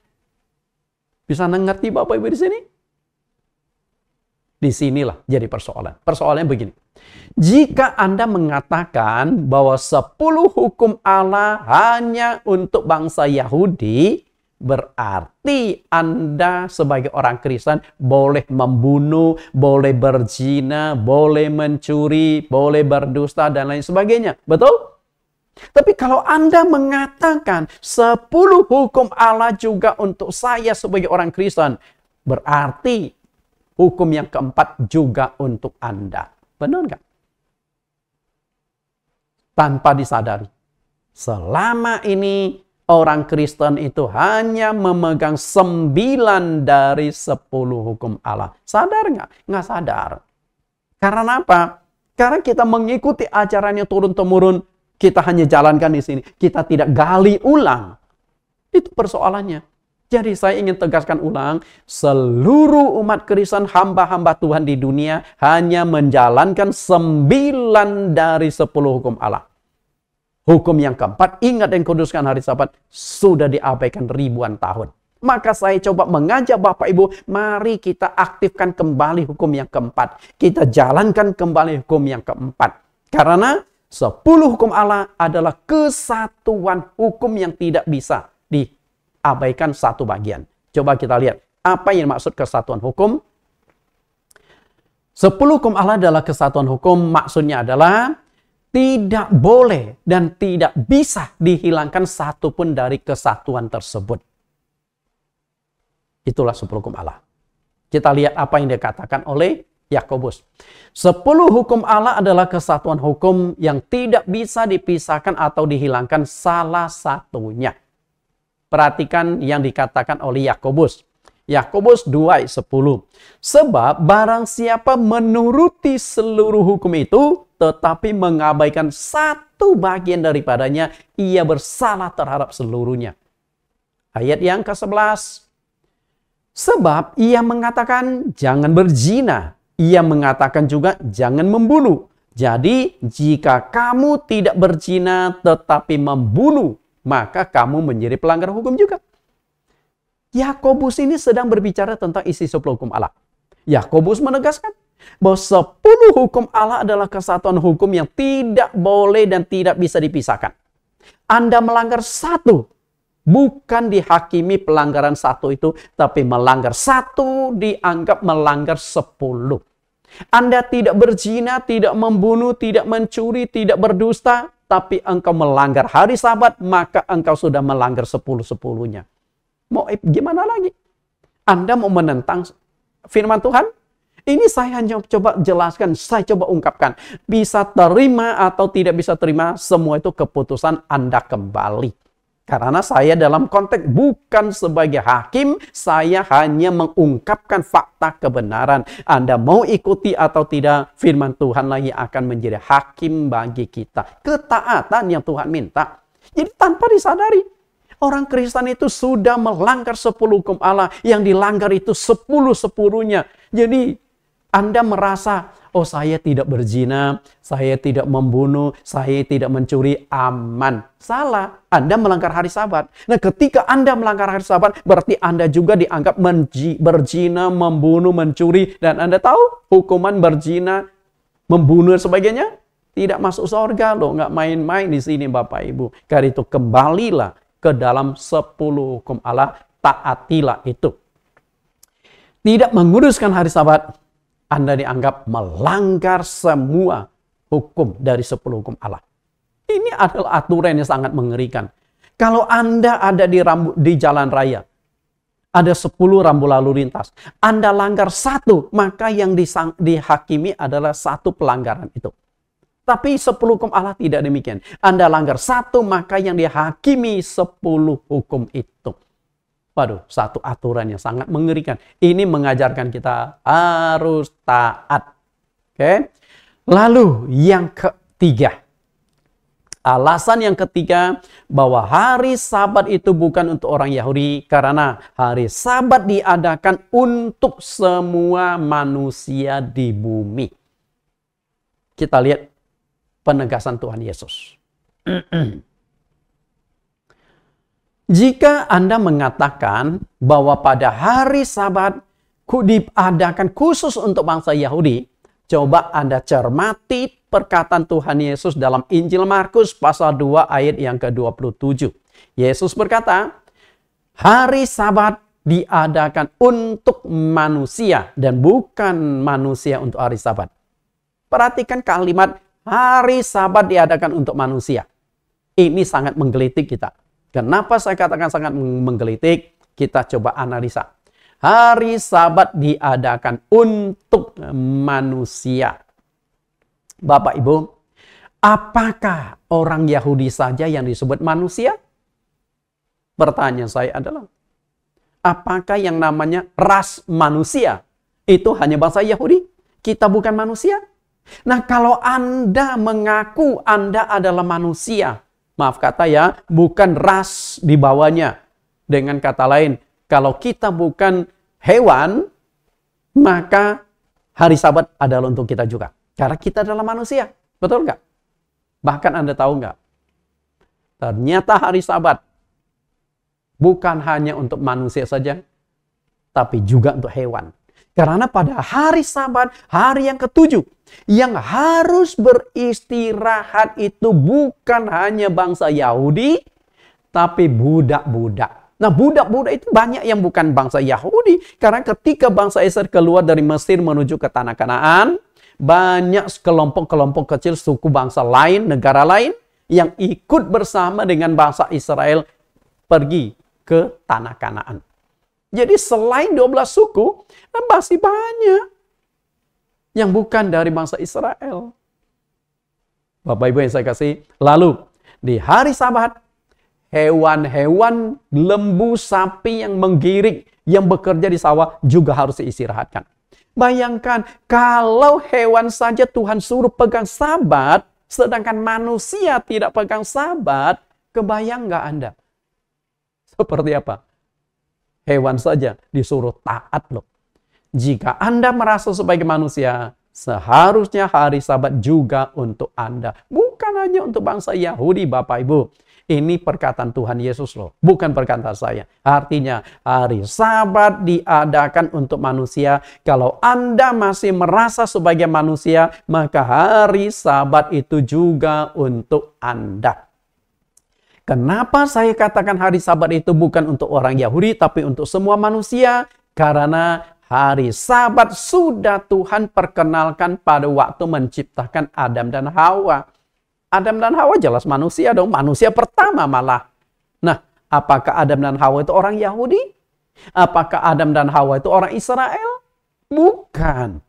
Bisa mengerti Bapak Ibu di sini? Disinilah jadi persoalan. Persoalannya begini. Jika Anda mengatakan bahwa 10 hukum Allah hanya untuk bangsa Yahudi, berarti Anda sebagai orang Kristen boleh membunuh, boleh berzina, boleh mencuri, boleh berdusta, dan lain sebagainya. Betul? Tapi kalau Anda mengatakan 10 hukum Allah juga untuk saya sebagai orang Kristen, berarti hukum yang keempat juga untuk Anda. Benar nggak? Tanpa disadari. Selama ini orang Kristen itu hanya memegang 9 dari 10 hukum Allah. Sadar nggak? Nggak sadar. Karena apa? Karena kita mengikuti ajarannya turun-temurun. Kita hanya jalankan di sini. Kita tidak gali ulang. Itu persoalannya. Jadi saya ingin tegaskan ulang. Seluruh umat Kristen, hamba-hamba Tuhan di dunia hanya menjalankan 9 dari 10 hukum Allah. Hukum yang keempat, ingat dan kuduskan hari Sabat, sudah diabaikan ribuan tahun. Maka saya coba mengajak Bapak Ibu, mari kita aktifkan kembali hukum yang keempat. Kita jalankan kembali hukum yang keempat. Karena 10 hukum Allah adalah kesatuan hukum yang tidak bisa diabaikan satu bagian. Coba kita lihat apa yang maksud kesatuan hukum. 10 hukum Allah adalah kesatuan hukum, maksudnya adalah tidak boleh dan tidak bisa dihilangkan satupun dari kesatuan tersebut. Itulah 10 hukum Allah. Kita lihat apa yang dikatakan oleh Yakobus. 10 hukum Allah adalah kesatuan hukum yang tidak bisa dipisahkan atau dihilangkan salah satunya. Perhatikan yang dikatakan oleh Yakobus. Yakobus 2 ayat 10. Sebab barang siapa menuruti seluruh hukum itu, tetapi mengabaikan satu bagian daripadanya, ia bersalah terhadap seluruhnya. Ayat yang ke-11. Sebab ia mengatakan jangan berzina. Ia mengatakan juga jangan membunuh. Jadi jika kamu tidak berzina tetapi membunuh, maka kamu menjadi pelanggar hukum juga. Yakobus ini sedang berbicara tentang isi 10 hukum Allah. Yakobus menegaskan bahwa 10 hukum Allah adalah kesatuan hukum yang tidak boleh dan tidak bisa dipisahkan. Anda melanggar satu, bukan dihakimi pelanggaran satu itu, tapi melanggar satu dianggap melanggar 10. Anda tidak berzina, tidak membunuh, tidak mencuri, tidak berdusta, tapi engkau melanggar hari Sabat, maka engkau sudah melanggar 10-10-nya. Mau gimana lagi? Anda mau menentang firman Tuhan? Ini saya hanya coba jelaskan, saya coba ungkapkan. Bisa terima atau tidak bisa terima, semua itu keputusan Anda kembali. Karena saya dalam konteks bukan sebagai hakim, saya hanya mengungkapkan fakta kebenaran. Anda mau ikuti atau tidak, firman Tuhanlah yang akan menjadi hakim bagi kita. Ketaatan yang Tuhan minta. Jadi tanpa disadari, orang Kristen itu sudah melanggar 10 hukum Allah. Yang dilanggar itu 10-10-nya. Jadi Anda merasa, oh saya tidak berzina, saya tidak membunuh, saya tidak mencuri, aman. Salah, Anda melanggar hari Sabat. Nah ketika Anda melanggar hari Sabat, berarti Anda juga dianggap berzina, membunuh, mencuri. Dan Anda tahu hukuman berzina, membunuh dan sebagainya, tidak masuk surga loh, nggak main-main di sini Bapak Ibu. Karena itu kembalilah ke dalam 10 hukum Allah, taatilah itu. Tidak menguruskan hari Sabat, Anda dianggap melanggar semua hukum dari 10 hukum Allah. Ini adalah aturan yang sangat mengerikan. Kalau Anda ada di jalan raya, ada 10 rambu lalu lintas, Anda langgar satu, maka yang dihakimi adalah satu pelanggaran itu. Tapi 10 hukum Allah tidak demikian. Anda langgar satu, maka yang dihakimi 10 hukum itu. Waduh, satu aturan yang sangat mengerikan. Ini mengajarkan kita harus taat. Oke. Lalu yang ketiga. Alasan yang ketiga bahwa hari Sabat itu bukan untuk orang Yahudi. Karena hari Sabat diadakan untuk semua manusia di bumi. Kita lihat penegasan Tuhan Yesus. Jika Anda mengatakan bahwa pada hari Sabat diadakan khusus untuk bangsa Yahudi, coba Anda cermati perkataan Tuhan Yesus dalam Injil Markus pasal 2 ayat yang ke-27. Yesus berkata, hari Sabat diadakan untuk manusia dan bukan manusia untuk hari Sabat. Perhatikan kalimat hari Sabat diadakan untuk manusia. Ini sangat menggelitik kita. Kenapa saya katakan sangat menggelitik? Kita coba analisa. Hari Sabat diadakan untuk manusia. Bapak Ibu, apakah orang Yahudi saja yang disebut manusia? Pertanyaan saya adalah, apakah yang namanya ras manusia itu hanya bangsa Yahudi? Kita bukan manusia? Nah, kalau Anda mengaku Anda adalah manusia, maaf kata ya, bukan ras di bawahnya. Dengan kata lain, kalau kita bukan hewan, maka hari Sabat adalah untuk kita juga. Karena kita adalah manusia. Betul nggak? Bahkan Anda tahu nggak? Ternyata hari Sabat bukan hanya untuk manusia saja, tapi juga untuk hewan. Karena pada hari Sabat, hari yang ke-7, yang harus beristirahat itu bukan hanya bangsa Yahudi, tapi budak-budak. Nah, budak-budak itu banyak yang bukan bangsa Yahudi. Karena ketika bangsa Israel keluar dari Mesir menuju ke tanah Kanaan, banyak kelompok-kelompok kecil suku bangsa lain, negara lain, yang ikut bersama dengan bangsa Israel pergi ke tanah Kanaan. Jadi selain 12 suku, masih banyak yang bukan dari bangsa Israel. Bapak Ibu yang saya kasih. Lalu, di hari Sabat, hewan-hewan lembu, sapi yang menggiring, yang bekerja di sawah juga harus diistirahatkan. Bayangkan, kalau hewan saja Tuhan suruh pegang Sabat, sedangkan manusia tidak pegang Sabat, kebayang nggak Anda? Seperti apa? Hewan saja disuruh taat loh. Jika Anda merasa sebagai manusia, seharusnya hari Sabat juga untuk Anda. Bukan hanya untuk bangsa Yahudi, Bapak Ibu. Ini perkataan Tuhan Yesus loh, bukan perkataan saya. Artinya, hari Sabat diadakan untuk manusia. Kalau Anda masih merasa sebagai manusia, maka hari Sabat itu juga untuk Anda. Kenapa saya katakan hari Sabat itu bukan untuk orang Yahudi, tapi untuk semua manusia? Karena hari Sabat sudah Tuhan perkenalkan pada waktu menciptakan Adam dan Hawa. Adam dan Hawa jelas manusia dong, manusia pertama malah. Nah, apakah Adam dan Hawa itu orang Yahudi? Apakah Adam dan Hawa itu orang Israel? Bukan.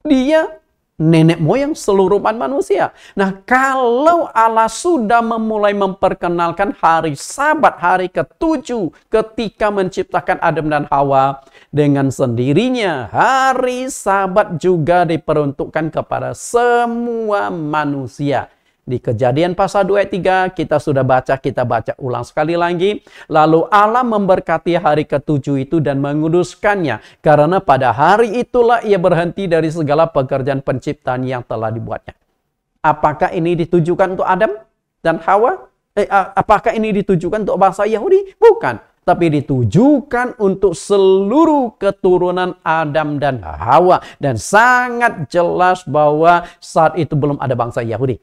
Dia nenek moyang seluruh umat manusia. Nah, kalau Allah sudah memulai memperkenalkan hari Sabat, hari ke-7 ketika menciptakan Adam dan Hawa, dengan sendirinya hari Sabat juga diperuntukkan kepada semua manusia. Di Kejadian pasal 2 ayat 3 kita sudah baca, kita baca ulang sekali lagi. Lalu Allah memberkati hari ke-7 itu dan menguduskannya. Karena pada hari itulah ia berhenti dari segala pekerjaan penciptaan yang telah dibuatnya. Apakah ini ditujukan untuk Adam dan Hawa? Apakah ini ditujukan untuk bangsa Yahudi? Bukan. Tapi ditujukan untuk seluruh keturunan Adam dan Hawa. Dan sangat jelas bahwa saat itu belum ada bangsa Yahudi.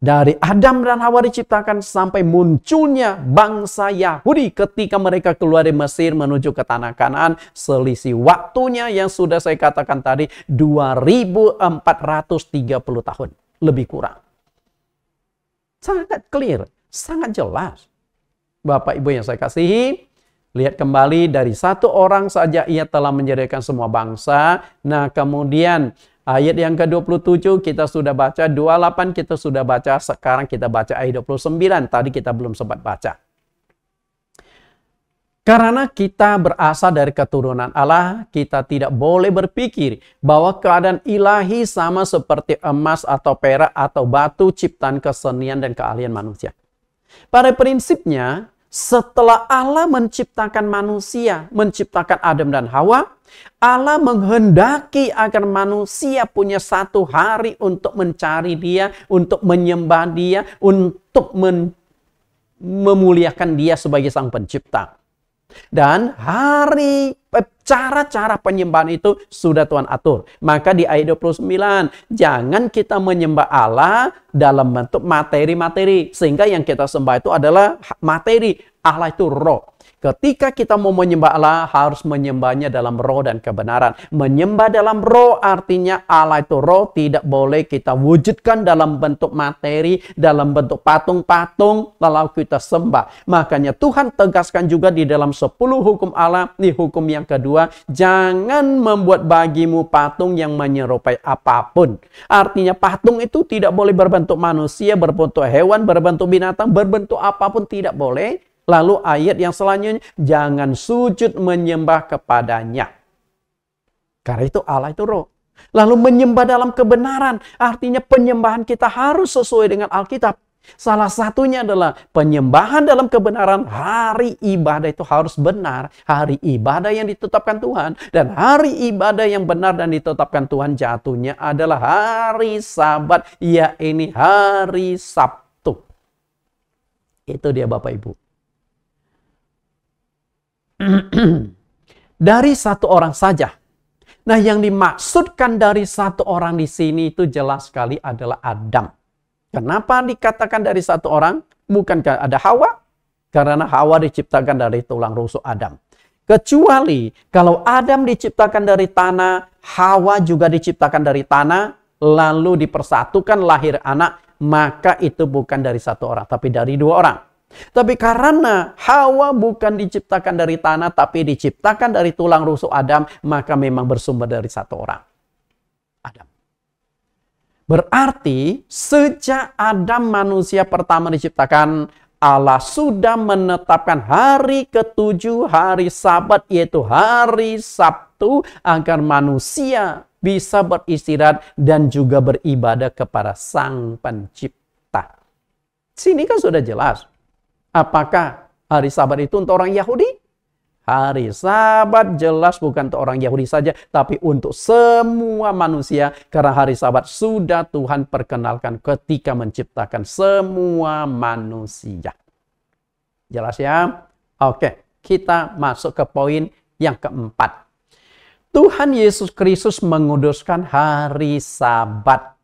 Dari Adam dan Hawa diciptakan sampai munculnya bangsa Yahudi ketika mereka keluar dari Mesir menuju ke tanah Kanaan. Selisih waktunya yang sudah saya katakan tadi 2430 tahun. Lebih kurang. Sangat clear, sangat jelas. Bapak Ibu yang saya kasihi, lihat kembali dari satu orang saja ia telah menjadikan semua bangsa. Nah kemudian ayat yang ke-27 kita sudah baca, 28 kita sudah baca, sekarang kita baca ayat 29. Tadi kita belum sempat baca. Karena kita berasal dari keturunan Allah, kita tidak boleh berpikir bahwa keadaan ilahi sama seperti emas atau perak atau batu ciptaan kesenian dan keahlian manusia. Pada prinsipnya, setelah Allah menciptakan manusia, menciptakan Adam dan Hawa, Allah menghendaki agar manusia punya satu hari untuk mencari Dia, untuk menyembah Dia, untuk memuliakan Dia sebagai Sang Pencipta. Dan cara-cara penyembahan itu sudah Tuhan atur. Maka di ayat 29, jangan kita menyembah Allah dalam bentuk materi-materi. Sehingga yang kita sembah itu adalah materi. Allah itu roh. Ketika kita mau menyembah Allah, harus menyembahnya dalam roh dan kebenaran. Menyembah dalam roh artinya Allah itu roh, tidak boleh kita wujudkan dalam bentuk materi, dalam bentuk patung-patung, lalu kita sembah. Makanya Tuhan tegaskan juga di dalam 10 hukum Allah, di hukum yang kedua, jangan membuat bagimu patung yang menyerupai apapun. Artinya patung itu tidak boleh berbentuk manusia, berbentuk hewan, berbentuk binatang, berbentuk apapun tidak boleh. Lalu ayat yang selanjutnya, jangan sujud menyembah kepadanya. Karena itu Allah itu roh. Lalu menyembah dalam kebenaran, artinya penyembahan kita harus sesuai dengan Alkitab. Salah satunya adalah penyembahan dalam kebenaran. Hari ibadah itu harus benar. Hari ibadah yang ditetapkan Tuhan. Dan hari ibadah yang benar dan ditetapkan Tuhan jatuhnya adalah hari Sabat, yaitu hari Sabtu. Itu dia Bapak Ibu. Dari satu orang saja. Nah, yang dimaksudkan dari satu orang di sini itu jelas sekali adalah Adam. Kenapa dikatakan dari satu orang? Bukankah ada Hawa? Karena Hawa diciptakan dari tulang rusuk Adam. Kecuali kalau Adam diciptakan dari tanah, Hawa juga diciptakan dari tanah, lalu dipersatukan lahir anak, maka itu bukan dari satu orang, tapi dari dua orang. Tapi karena Hawa bukan diciptakan dari tanah, tapi diciptakan dari tulang rusuk Adam, maka memang bersumber dari satu orang, Adam. Berarti sejak Adam manusia pertama diciptakan, Allah sudah menetapkan hari ke-7, hari Sabat, yaitu hari Sabtu, agar manusia bisa beristirahat dan juga beribadah kepada Sang Pencipta. Sini kan sudah jelas. Apakah hari Sabat itu untuk orang Yahudi? Hari Sabat jelas bukan untuk orang Yahudi saja, tapi untuk semua manusia. Karena hari Sabat sudah Tuhan perkenalkan ketika menciptakan semua manusia. Jelas ya? Oke, kita masuk ke poin yang keempat. Tuhan Yesus Kristus menguduskan hari Sabat.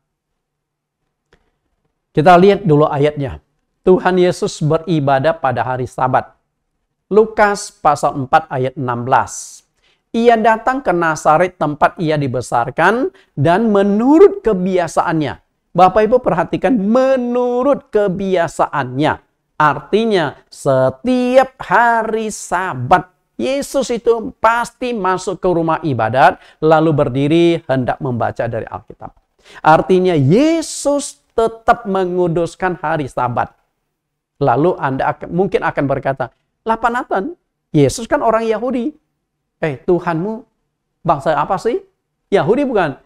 Kita lihat dulu ayatnya. Tuhan Yesus beribadah pada hari Sabat. Lukas pasal 4 ayat 16. Ia datang ke Nazaret tempat ia dibesarkan dan menurut kebiasaannya. Bapak Ibu perhatikan, menurut kebiasaannya. Artinya setiap hari Sabat Yesus itu pasti masuk ke rumah ibadat lalu berdiri hendak membaca dari Alkitab. Artinya Yesus tetap menguduskan hari Sabat. Lalu Anda mungkin akan berkata, "Lah Pak Nathan, Yesus kan orang Yahudi. Tuhanmu bangsa apa sih? Yahudi bukan?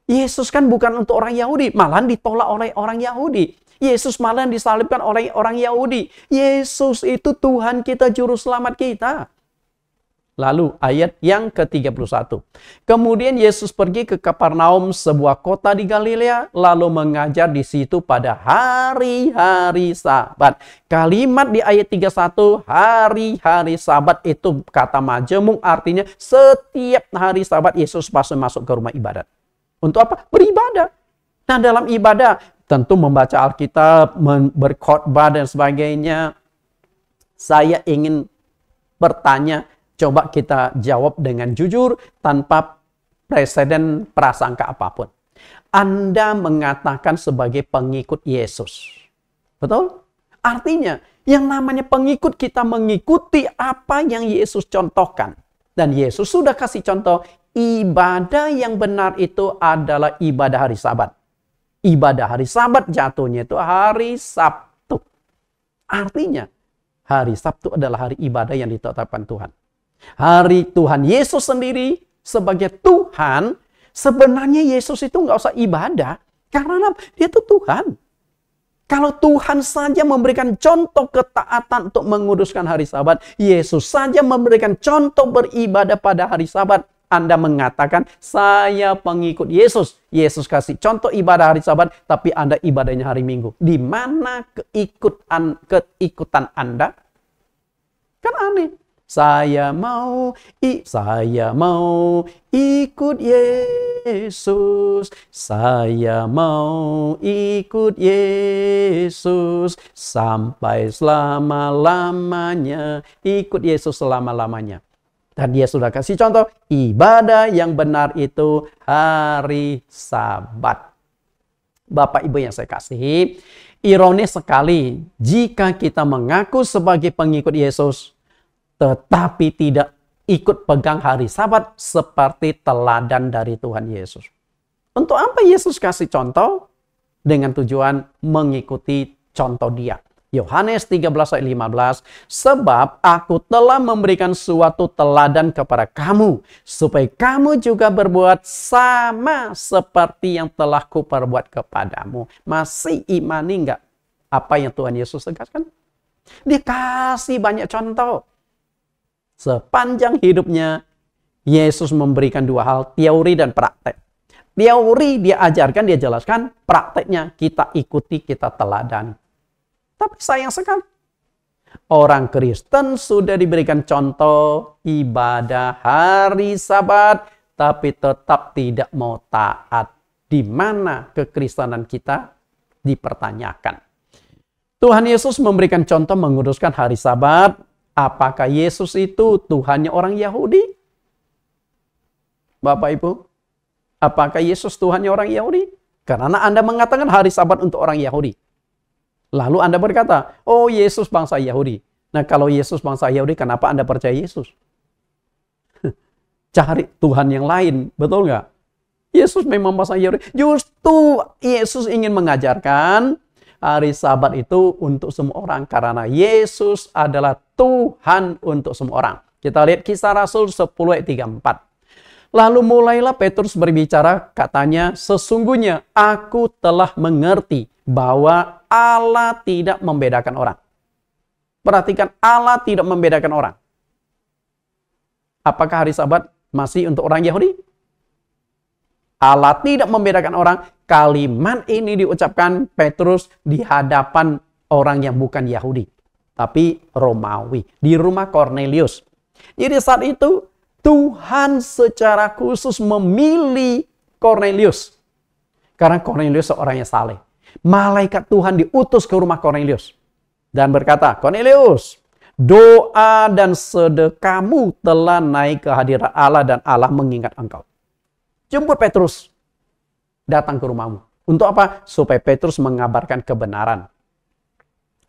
Yesus kan bukan untuk orang Yahudi, malahan ditolak oleh orang Yahudi. Yesus malahan disalibkan oleh orang Yahudi. Yesus itu Tuhan kita, juru selamat kita." Lalu ayat yang ke-31. Kemudian Yesus pergi ke Kapernaum, sebuah kota di Galilea, lalu mengajar di situ pada hari-hari Sabat. Kalimat di ayat 31, hari-hari Sabat itu kata majemuk, artinya setiap hari Sabat Yesus pasti masuk ke rumah ibadat. Untuk apa? Beribadah. Nah, dalam ibadah tentu membaca Alkitab, berkhotbah dan sebagainya. Saya ingin bertanya, coba kita jawab dengan jujur tanpa presiden prasangka apapun. Anda mengatakan sebagai pengikut Yesus. Betul? Artinya, yang namanya pengikut, kita mengikuti apa yang Yesus contohkan. Dan Yesus sudah kasih contoh, ibadah yang benar itu adalah ibadah hari Sabat. Ibadah hari Sabat jatuhnya itu hari Sabtu. Artinya, hari Sabtu adalah hari ibadah yang ditetapkan Tuhan. Hari Tuhan Yesus sendiri sebagai Tuhan, sebenarnya Yesus itu nggak usah ibadah. Karena dia itu Tuhan. Kalau Tuhan saja memberikan contoh ketaatan untuk menguduskan hari Sabat, Yesus saja memberikan contoh beribadah pada hari Sabat, Anda mengatakan, saya pengikut Yesus. Yesus kasih contoh ibadah hari Sabat, tapi Anda ibadahnya hari Minggu. Di mana keikutan Anda? Kan aneh. Saya mau ikut Yesus. Saya mau ikut Yesus sampai selama-lamanya. Ikut Yesus selama-lamanya. Dan dia sudah kasih contoh, ibadah yang benar itu hari Sabat. Bapak Ibu yang saya kasih, ironis sekali jika kita mengaku sebagai pengikut Yesus, tetapi tidak ikut pegang hari Sabat seperti teladan dari Tuhan Yesus. Untuk apa Yesus kasih contoh? Dengan tujuan mengikuti contoh dia. Yohanes 13 ayat 15, sebab aku telah memberikan suatu teladan kepada kamu, supaya kamu juga berbuat sama seperti yang telah kuperbuat kepadamu. Masih imani nggak apa yang Tuhan Yesus tegaskan? Dia kasih banyak contoh. Sepanjang hidupnya, Yesus memberikan dua hal, teori dan praktek. Teori dia ajarkan, dia jelaskan, prakteknya kita ikuti, kita teladan. Tapi sayang sekali, orang Kristen sudah diberikan contoh ibadah hari Sabat, tapi tetap tidak mau taat. Di mana kekristenan kita dipertanyakan. Tuhan Yesus memberikan contoh menguduskan hari Sabat. Apakah Yesus itu Tuhannya orang Yahudi? Bapak Ibu, apakah Yesus Tuhannya orang Yahudi? Karena Anda mengatakan hari Sabat untuk orang Yahudi. Lalu Anda berkata, oh Yesus bangsa Yahudi. Nah kalau Yesus bangsa Yahudi, kenapa Anda percaya Yesus? Cari Tuhan yang lain, betul nggak? Yesus memang bangsa Yahudi. Justru Yesus ingin mengajarkan hari Sabat itu untuk semua orang. Karena Yesus adalah Tuhan untuk semua orang. Kita lihat Kisah Rasul 10 ayat 34. Lalu mulailah Petrus berbicara, katanya, sesungguhnya aku telah mengerti bahwa Allah tidak membedakan orang. Perhatikan, Allah tidak membedakan orang. Apakah hari Sabat masih untuk orang Yahudi? Allah tidak membedakan orang. Kalimat ini diucapkan Petrus di hadapan orang yang bukan Yahudi, tapi Romawi, di rumah Cornelius. Jadi saat itu Tuhan secara khusus memilih Cornelius. Karena Cornelius seorang yang saleh. malaikat Tuhan diutus ke rumah Kornelius dan berkata, Kornelius, doa dan sedekahmu telah naik ke hadirat Allah dan Allah mengingat engkau. Jemput Petrus datang ke rumahmu. Untuk apa? Supaya Petrus mengabarkan kebenaran.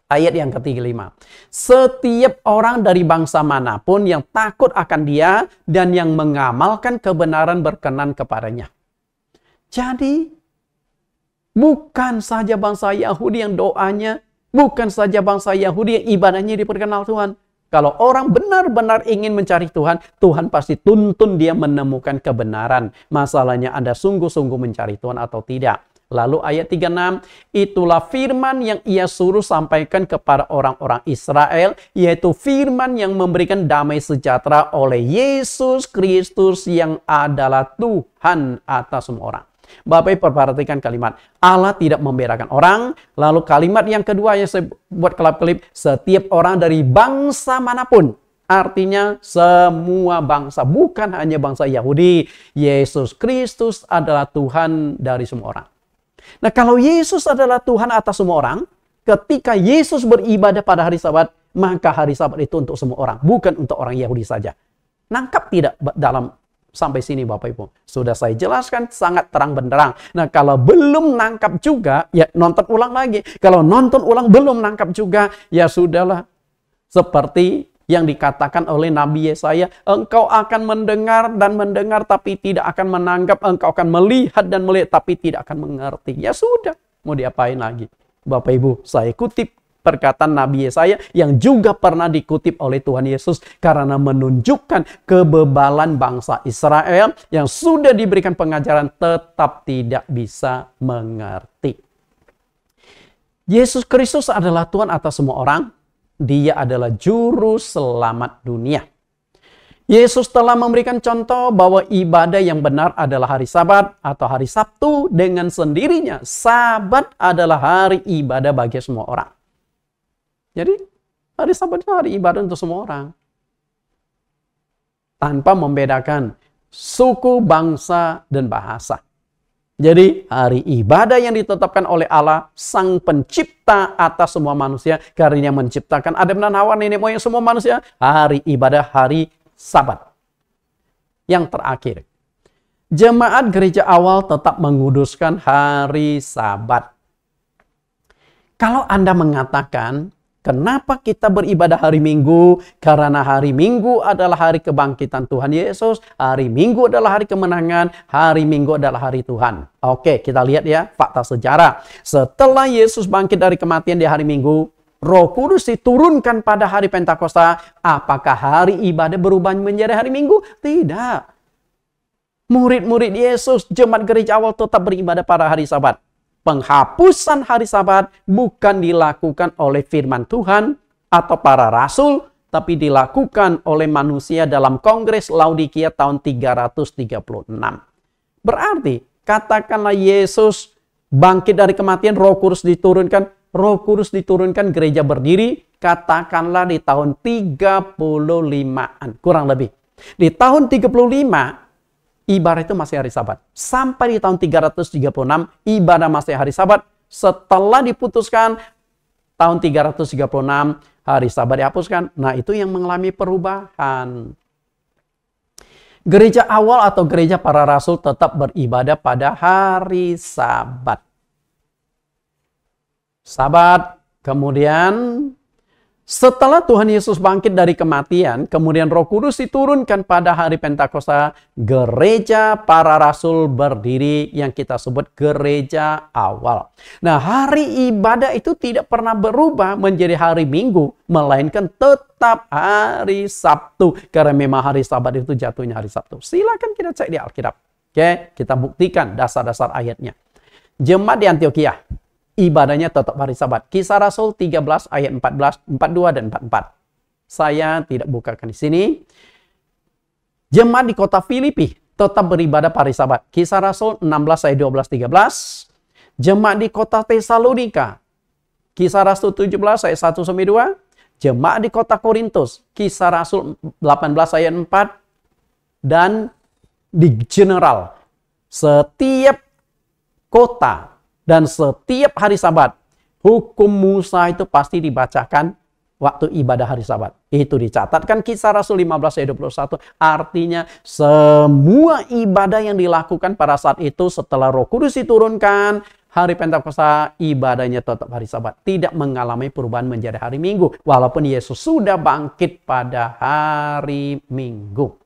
Ayat yang ke-35. Setiap orang dari bangsa manapun yang takut akan dia dan yang mengamalkan kebenaran berkenan kepadanya. Jadi, bukan saja bangsa Yahudi yang doanya, bukan saja bangsa Yahudi yang ibadahnya diperkenal Tuhan. Kalau orang benar-benar ingin mencari Tuhan, Tuhan pasti tuntun dia menemukan kebenaran. Masalahnya Anda sungguh-sungguh mencari Tuhan atau tidak. Lalu ayat 36, itulah firman yang ia suruh sampaikan kepada orang-orang Israel, yaitu firman yang memberikan damai sejahtera oleh Yesus Kristus yang adalah Tuhan atas semua orang. Bapak Ibu perhatikan kalimat, Allah tidak membedakan orang. Lalu kalimat yang kedua yang saya buat kelap-kelip, setiap orang dari bangsa manapun. Artinya semua bangsa, bukan hanya bangsa Yahudi. Yesus Kristus adalah Tuhan dari semua orang. Nah, kalau Yesus adalah Tuhan atas semua orang, ketika Yesus beribadah pada hari Sabat, maka hari Sabat itu untuk semua orang, bukan untuk orang Yahudi saja. Nangkap tidak dalam sampai sini Bapak Ibu? Sudah saya jelaskan sangat terang benderang. Nah, kalau belum nangkap juga, ya nonton ulang lagi. Kalau nonton ulang belum nangkap juga, ya sudahlah. Seperti yang dikatakan oleh Nabi Yesaya, engkau akan mendengar dan mendengar tapi tidak akan menanggap, engkau akan melihat dan melihat tapi tidak akan mengerti. Ya sudah, mau diapain lagi? Bapak Ibu, saya kutip perkataan Nabi Yesaya yang juga pernah dikutip oleh Tuhan Yesus karena menunjukkan kebebalan bangsa Israel yang sudah diberikan pengajaran tetap tidak bisa mengerti. Yesus Kristus adalah Tuhan atas semua orang. Dia adalah juru selamat dunia. Yesus telah memberikan contoh bahwa ibadah yang benar adalah hari Sabat atau hari Sabtu dengan sendirinya. Sabat adalah hari ibadah bagi semua orang. Jadi hari Sabat itu hari ibadah untuk semua orang. Tanpa membedakan suku, bangsa, dan bahasa. Jadi hari ibadah yang ditetapkan oleh Allah, Sang Pencipta atas semua manusia, karena yang menciptakan Adam dan Hawa, nenek moyang semua manusia, hari ibadah, hari Sabat. Yang terakhir, jemaat gereja awal tetap menguduskan hari Sabat. Kalau Anda mengatakan, kenapa kita beribadah hari Minggu? Karena hari Minggu adalah hari kebangkitan Tuhan Yesus. Hari Minggu adalah hari kemenangan. Hari Minggu adalah hari Tuhan. Oke, kita lihat ya fakta sejarah. Setelah Yesus bangkit dari kematian di hari Minggu, Roh Kudus diturunkan pada hari Pentakosta. Apakah hari ibadah berubah menjadi hari Minggu? Tidak. Murid-murid Yesus, jemaat gereja awal tetap beribadah pada hari Sabat. Penghapusan hari Sabat bukan dilakukan oleh firman Tuhan atau para rasul, tapi dilakukan oleh manusia dalam Kongres Laodikia tahun 336. Berarti, katakanlah Yesus bangkit dari kematian, Roh Kudus diturunkan, gereja berdiri, katakanlah di tahun 35-an, kurang lebih. Di tahun 35, ibadah itu masih hari Sabat. Sampai di tahun 336, ibadah masih hari Sabat. Setelah diputuskan, tahun 336, hari Sabat dihapuskan. Nah, itu yang mengalami perubahan. Gereja awal atau gereja para rasul tetap beribadah pada hari Sabat. Sabat, kemudian setelah Tuhan Yesus bangkit dari kematian, kemudian Roh Kudus diturunkan pada hari Pentakosta, gereja para rasul berdiri yang kita sebut gereja awal. Nah, hari ibadah itu tidak pernah berubah menjadi hari Minggu, melainkan tetap hari Sabtu. Karena memang hari Sabat itu jatuhnya hari Sabtu. Silakan kita cek di Alkitab. Oke, kita buktikan dasar-dasar ayatnya. Jemaat di Antioquia, ibadahnya tetap hari Sabat. Kisah Rasul 13 ayat 14, 42 dan 44. Saya tidak bukakan di sini. Jemaat di kota Filipi tetap beribadah pada hari Sabat. Kisah Rasul 16 ayat 12, 13. Jemaat di kota Tesalonika. Kisah Rasul 17 ayat 1 sampai 2. Jemaat di kota Korintus. Kisah Rasul 18 ayat 4. Dan di general, setiap kota Dan setiap hari Sabat, hukum Musa itu pasti dibacakan waktu ibadah hari Sabat. Itu dicatatkan Kisah Rasul 15 ayat 21. Artinya semua ibadah yang dilakukan pada saat itu setelah Roh Kudus diturunkan, hari Pentakosta ibadahnya tetap hari Sabat. Tidak mengalami perubahan menjadi hari Minggu. Walaupun Yesus sudah bangkit pada hari Minggu.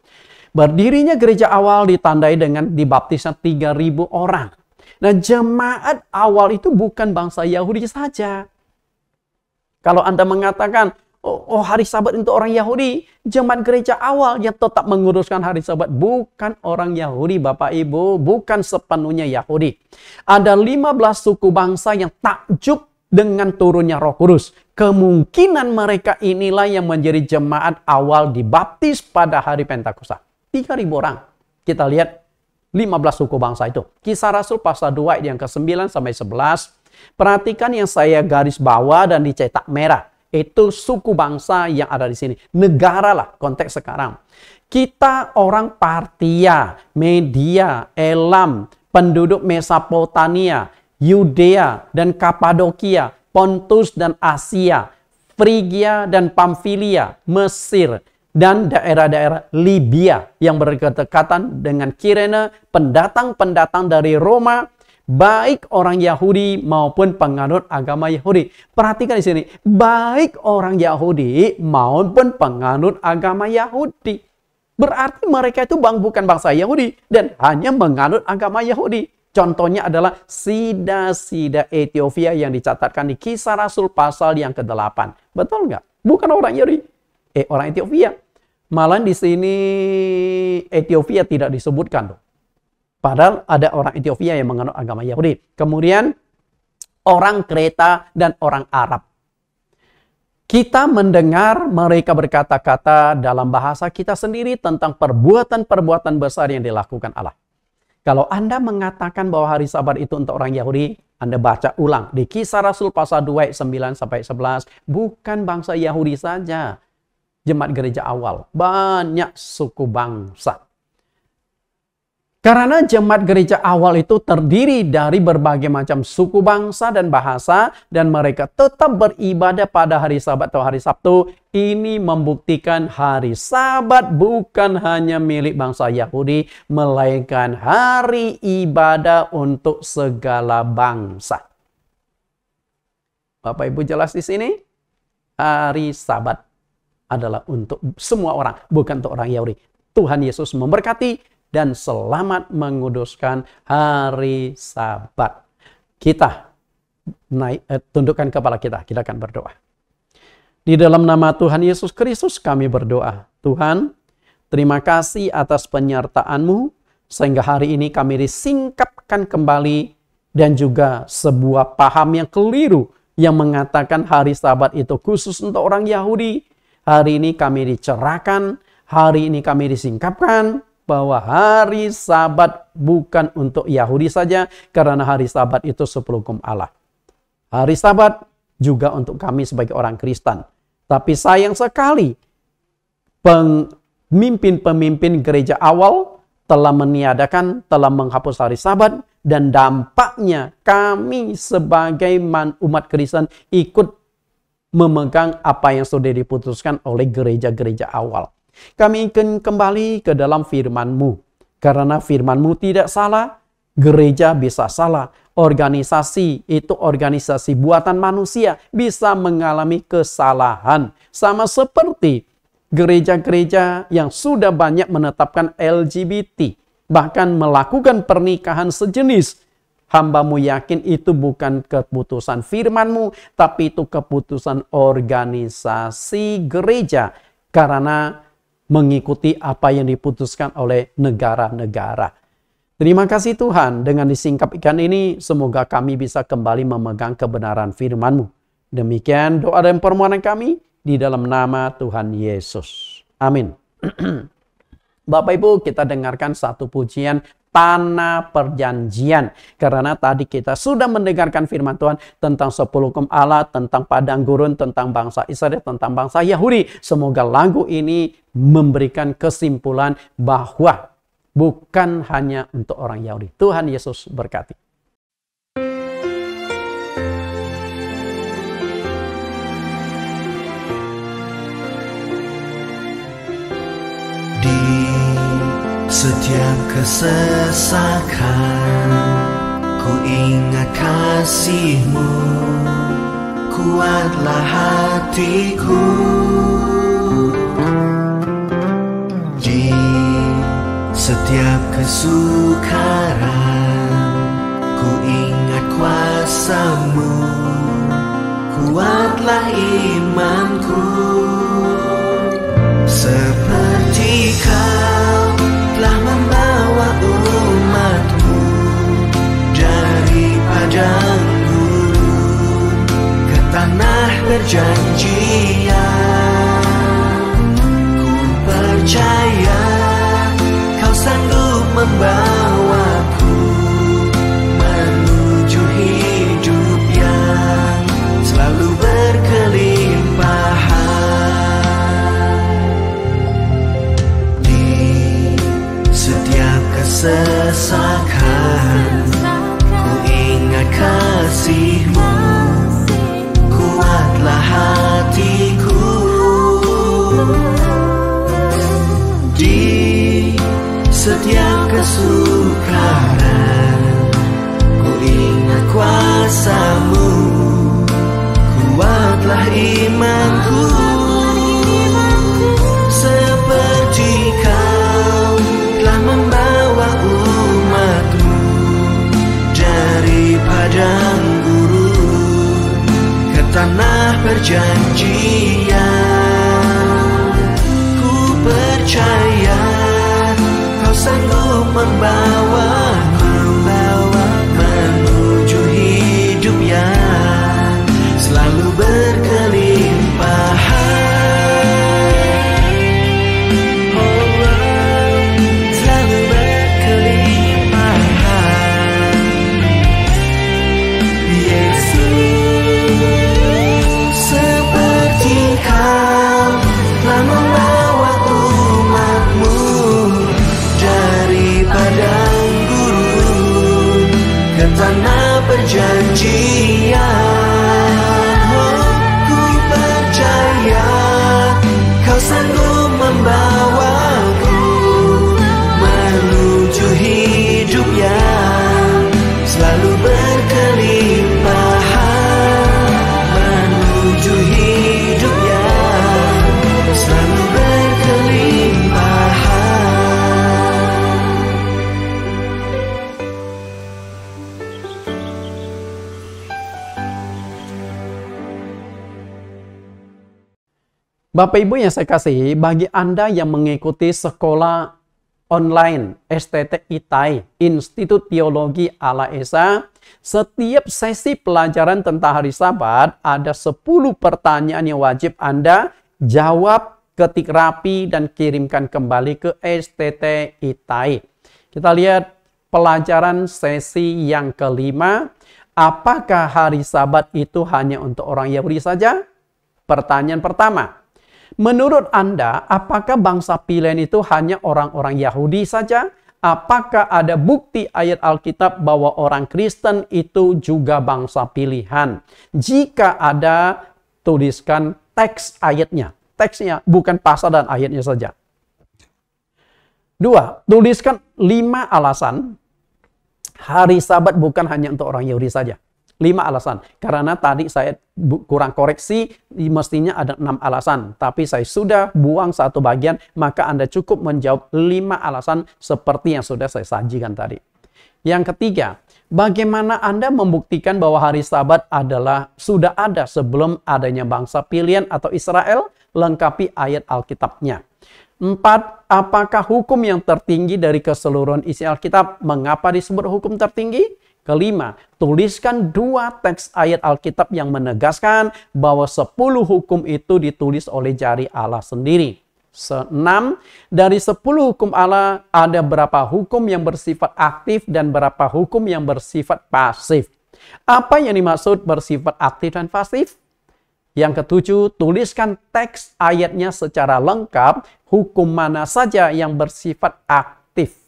Berdirinya gereja awal ditandai dengan dibaptisnya 3.000 orang. Nah, jemaat awal itu bukan bangsa Yahudi saja. Kalau Anda mengatakan, oh hari Sabat untuk orang Yahudi, jemaat gereja awal yang tetap menguruskan hari Sabat bukan orang Yahudi, Bapak Ibu, bukan sepenuhnya Yahudi. Ada 15 suku bangsa yang takjub dengan turunnya Roh Kudus. Kemungkinan mereka inilah yang menjadi jemaat awal dibaptis pada hari Pentakosta. 3.000 orang. Kita lihat 15 suku bangsa itu. Kisah Rasul pasal 2 yang ke-9 sampai 11. Perhatikan yang saya garis bawah dan dicetak merah. Itu suku bangsa yang ada di sini. Negara lah konteks sekarang. Kita orang Partia, Media, Elam, penduduk Mesopotamia, Yudea dan Kapadokia, Pontus dan Asia, Frigia dan Pamfilia, Mesir, dan daerah-daerah Libya yang berdekatan dengan Kirene, pendatang-pendatang dari Roma, baik orang Yahudi maupun penganut agama Yahudi. Perhatikan di sini, baik orang Yahudi maupun penganut agama Yahudi. Berarti mereka itu bukan bangsa Yahudi dan hanya menganut agama Yahudi. Contohnya adalah Sida-Sida Ethiopia yang dicatatkan di Kisah Rasul pasal yang ke-8. Betul nggak? Bukan orang Yahudi. Orang Ethiopia. Malah di sini Ethiopia tidak disebutkan. Padahal ada orang Ethiopia yang menganut agama Yahudi. Kemudian orang Kreta dan orang Arab. Kita mendengar mereka berkata-kata dalam bahasa kita sendiri tentang perbuatan-perbuatan besar yang dilakukan Allah. Kalau Anda mengatakan bahwa hari Sabat itu untuk orang Yahudi, Anda baca ulang di Kisah Rasul pasal 2 ayat 9 sampai 11. Bukan bangsa Yahudi saja. Jemaat gereja awal, banyak suku bangsa. Karena jemaat gereja awal itu terdiri dari berbagai macam suku bangsa dan bahasa, dan mereka tetap beribadah pada hari Sabat atau hari Sabtu. Ini membuktikan hari Sabat bukan hanya milik bangsa Yahudi, melainkan hari ibadah untuk segala bangsa. Bapak Ibu jelas di sini? Hari Sabat adalah untuk semua orang, bukan untuk orang Yahudi. Tuhan Yesus memberkati dan selamat menguduskan hari Sabat. Kita tundukkan kepala kita akan berdoa. Di dalam nama Tuhan Yesus Kristus kami berdoa. Tuhan, terima kasih atas penyertaan-Mu sehingga hari ini kami disingkapkan kembali dan juga sebuah paham yang keliru yang mengatakan hari Sabat itu khusus untuk orang Yahudi. Hari ini kami dicerahkan, hari ini kami disingkapkan bahwa hari Sabat bukan untuk Yahudi saja, karena hari Sabat itu sepuluh hukum Allah. Hari Sabat juga untuk kami sebagai orang Kristen. Tapi sayang sekali, pemimpin-pemimpin gereja awal telah meniadakan, telah menghapus hari Sabat, dan dampaknya kami sebagai umat Kristen ikut memegang apa yang sudah diputuskan oleh gereja-gereja awal. Kami ingin kembali ke dalam firman-Mu. Karena firman-Mu tidak salah, gereja bisa salah. Organisasi itu organisasi buatan manusia bisa mengalami kesalahan. Sama seperti gereja-gereja yang sudah banyak menetapkan LGBT. Bahkan melakukan pernikahan sejenis. Hamba-Mu yakin itu bukan keputusan firman-Mu, tapi itu keputusan organisasi gereja. Karena mengikuti apa yang diputuskan oleh negara-negara. Terima kasih Tuhan, dengan disingkapkan ini, semoga kami bisa kembali memegang kebenaran firman-Mu. Demikian doa dan permohonan kami, di dalam nama Tuhan Yesus. Amin. Bapak Ibu, kita dengarkan satu pujian Tanah Perjanjian. Karena tadi kita sudah mendengarkan firman Tuhan tentang 10 hukum Allah, tentang padang gurun, tentang bangsa Israel, tentang bangsa Yahudi. Semoga lagu ini memberikan kesimpulan bahwa bukan hanya untuk orang Yahudi. Tuhan Yesus berkati. Setiap kesesakan ku ingat kasih-Mu, kuatlah hatiku. Di setiap kesukaran ku ingat kuasa-Mu, kuatlah imanku. Seperti Kau telah membawa umat-Mu dari padang gurun ke tanah perjanjian. Ku percaya Kau sanggup membawaku menuju hidup yang selalu berkelimpahan. Setiap kesesakan ku ingat kasih-Mu, kuatlah hatiku. Di setiap kesukaran ku ingat kuasa-Mu, kuatlah imanku. Seperti Kau telah membawa umat-Mu dari padang gurun ke tanah perjanjian. Ku percaya Kau sanggup membawaku menuju hidup yang selalu berkelimpahan. Tanah perjanjian, ku percaya Kau sanggup membawaku menuju hidup yang selalu berkelimpahan, menuju hidup yang selalu berkelimpahan. Bapak Ibu yang saya kasihi, bagi Anda yang mengikuti sekolah online STT ITAI, Institut Teologi Allah Esa, setiap sesi pelajaran tentang hari Sabat ada 10 pertanyaan yang wajib Anda jawab, ketik rapi, dan kirimkan kembali ke STT ITAI. Kita lihat pelajaran sesi yang kelima. Apakah hari Sabat itu hanya untuk orang Yahudi saja? Pertanyaan pertama. Menurut Anda, apakah bangsa pilihan itu hanya orang-orang Yahudi saja? Apakah ada bukti ayat Alkitab bahwa orang Kristen itu juga bangsa pilihan? Jika ada, tuliskan teks ayatnya. Teksnya, bukan pasal dan ayatnya saja. 2. Tuliskan 5 alasan hari Sabat bukan hanya untuk orang Yahudi saja. 5 alasan. Karena tadi saya kurang koreksi, mestinya ada 6 alasan. Tapi saya sudah buang satu bagian, maka Anda cukup menjawab 5 alasan seperti yang sudah saya sajikan tadi. Yang ketiga, bagaimana Anda membuktikan bahwa hari Sabat sudah ada sebelum adanya bangsa pilihan atau Israel? Lengkapi ayat Alkitabnya. 4. Apakah hukum yang tertinggi dari keseluruhan isi Alkitab? Mengapa disebut hukum tertinggi? Kelima, tuliskan 2 teks ayat Alkitab yang menegaskan bahwa 10 hukum itu ditulis oleh jari Allah sendiri. 6. Dari 10 hukum Allah, ada berapa hukum yang bersifat aktif dan berapa hukum yang bersifat pasif. Apa yang dimaksud bersifat aktif dan pasif? Yang ketujuh, tuliskan teks ayatnya secara lengkap, hukum mana saja yang bersifat aktif.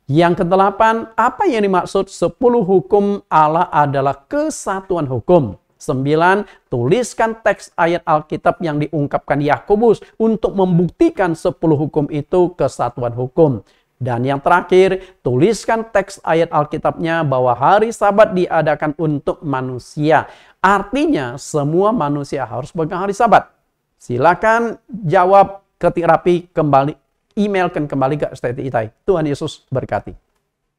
Yang kedelapan, apa yang dimaksud 10 hukum Allah adalah kesatuan hukum. 9. Tuliskan teks ayat Alkitab yang diungkapkan Yakobus untuk membuktikan 10 hukum itu kesatuan hukum. Dan yang terakhir, tuliskan teks ayat Alkitabnya bahwa hari Sabat diadakan untuk manusia. Artinya semua manusia harus pegang hari Sabat. Silakan jawab, ketik rapi, kembali emailkan kembali ke STT Itai. Tuhan Yesus berkati.